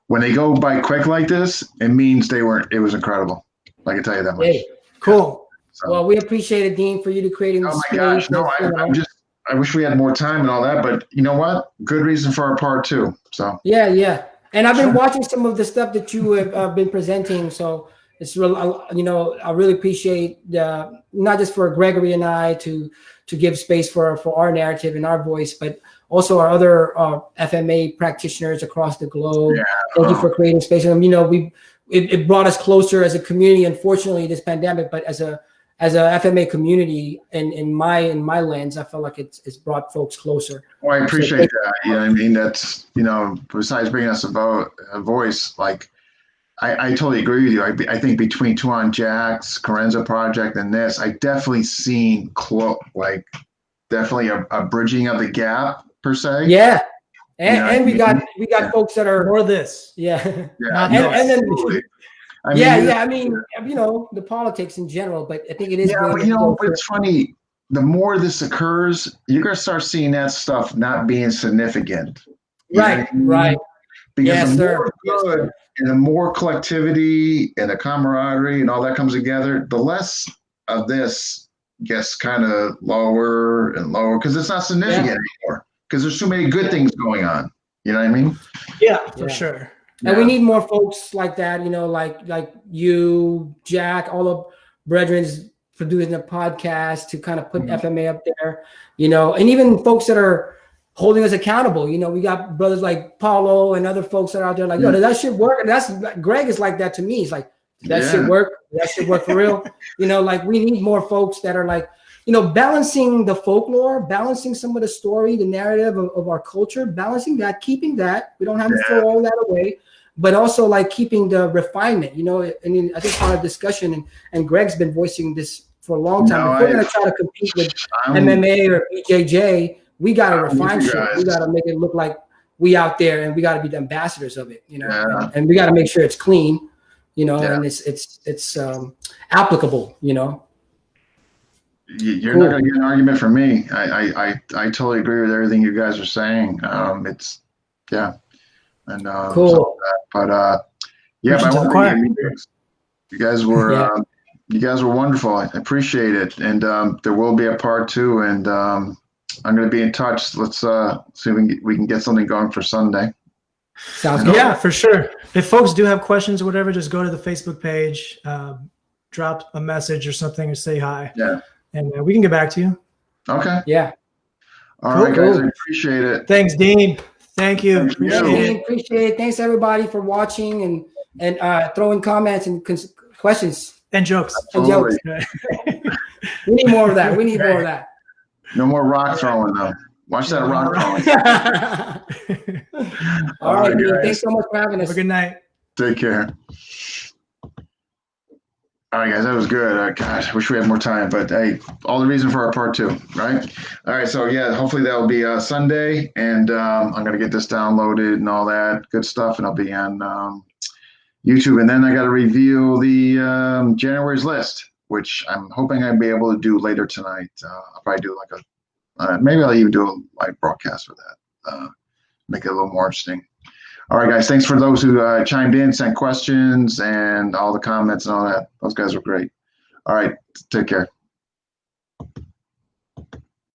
When they go by quick like this, it means it was incredible. I can tell you that much.
Hey,
cool.
So, well, we appreciate it, Dean, for you to creating the space.
Oh my gosh, no, I wish we had more time and all that, but you know what? Good reason for our part 2. So
yeah. And I've been watching some of the stuff that you have been presenting. So it's real, you know, I really appreciate not just for Gregory and I to give space for our narrative and our voice, but also our other FMA practitioners across the globe.
Yeah.
Thank you for creating space. And you know, it brought us closer as a community. Unfortunately, this pandemic, but as a FMA community, in my lens, I feel like it's brought folks closer.
Well, I appreciate that. You know, I mean, that's, you know, besides bringing us a voice, like I totally agree with you. I think between Tuan Jack's Carenza project and this, I definitely seen definitely a bridging of the gap per se.
Yeah. And we got folks that are
more this.
Yeah.
And then
I mean, you know, the politics in general, but I think it is.
Yeah, but you know, it's funny. The more this occurs, you're gonna start seeing that stuff not being significant.
Right.
Because and the more collectivity and the camaraderie and all that comes together, the less of this gets kind of lower and lower because it's not significant anymore. Because there's so many good things going on. You know what I mean?
Yeah, for sure.
And we need more folks like that, you know, like you, Jack, all of Brethren's producing a podcast to kind of put FMA up there, you know, and even folks that are holding us accountable. You know, we got brothers like Paulo and other folks that are out there like, yo, does that shit work? And Greg is like that to me. He's like, that shit work? That shit work for real? You know, like we need more folks that are like, you know, balancing the folklore, balancing some of the story, the narrative of our culture, balancing that, keeping that. We don't have to throw all that away, but also like keeping the refinement, you know. I mean, I think part of discussion, and Greg's been voicing this for a long time. If we're going to try to compete with MMA or BJJ, we got to refine shit. We got to make it look like we out there, and we got to be the ambassadors of it, you know, and we got to make sure it's clean, you know, and it's applicable, you know.
You're not going to get an argument from me. I totally agree with everything you guys are saying. It's and
cool.
But you guys were you guys were wonderful. I appreciate it, and there will be a part 2, and I'm going to be in touch. Let's see if we can get something going for Sunday.
Sounds good.
Yeah, for sure. If folks do have questions or whatever, just go to the Facebook page, drop a message or something, or say hi.
Yeah.
And we can get back to you.
Okay.
Yeah.
All right, guys. I appreciate it.
Thanks, Dean. Thank you.
Appreciate it. Thanks everybody for watching and throwing comments and questions.
And jokes.
And jokes. We need more of that. We need more of that.
No more rock throwing though. Watch that rock throwing.
All right, dude. Thanks so much for having us.
Have a good night.
Take care. All right, guys, that was good. Gosh, I wish we had more time, but hey, all the reason for our part 2, right? All right, so yeah, hopefully that'll be Sunday, and I'm gonna get this downloaded and all that good stuff, and I'll be on YouTube, and then I got to reveal the January's list, which I'm hoping I'll be able to do later tonight. I'll probably do like maybe I'll even do a live broadcast for that, make it a little more interesting. All right, guys, thanks for those who chimed in, sent questions, and all the comments and all that. Those guys were great. All right, take care.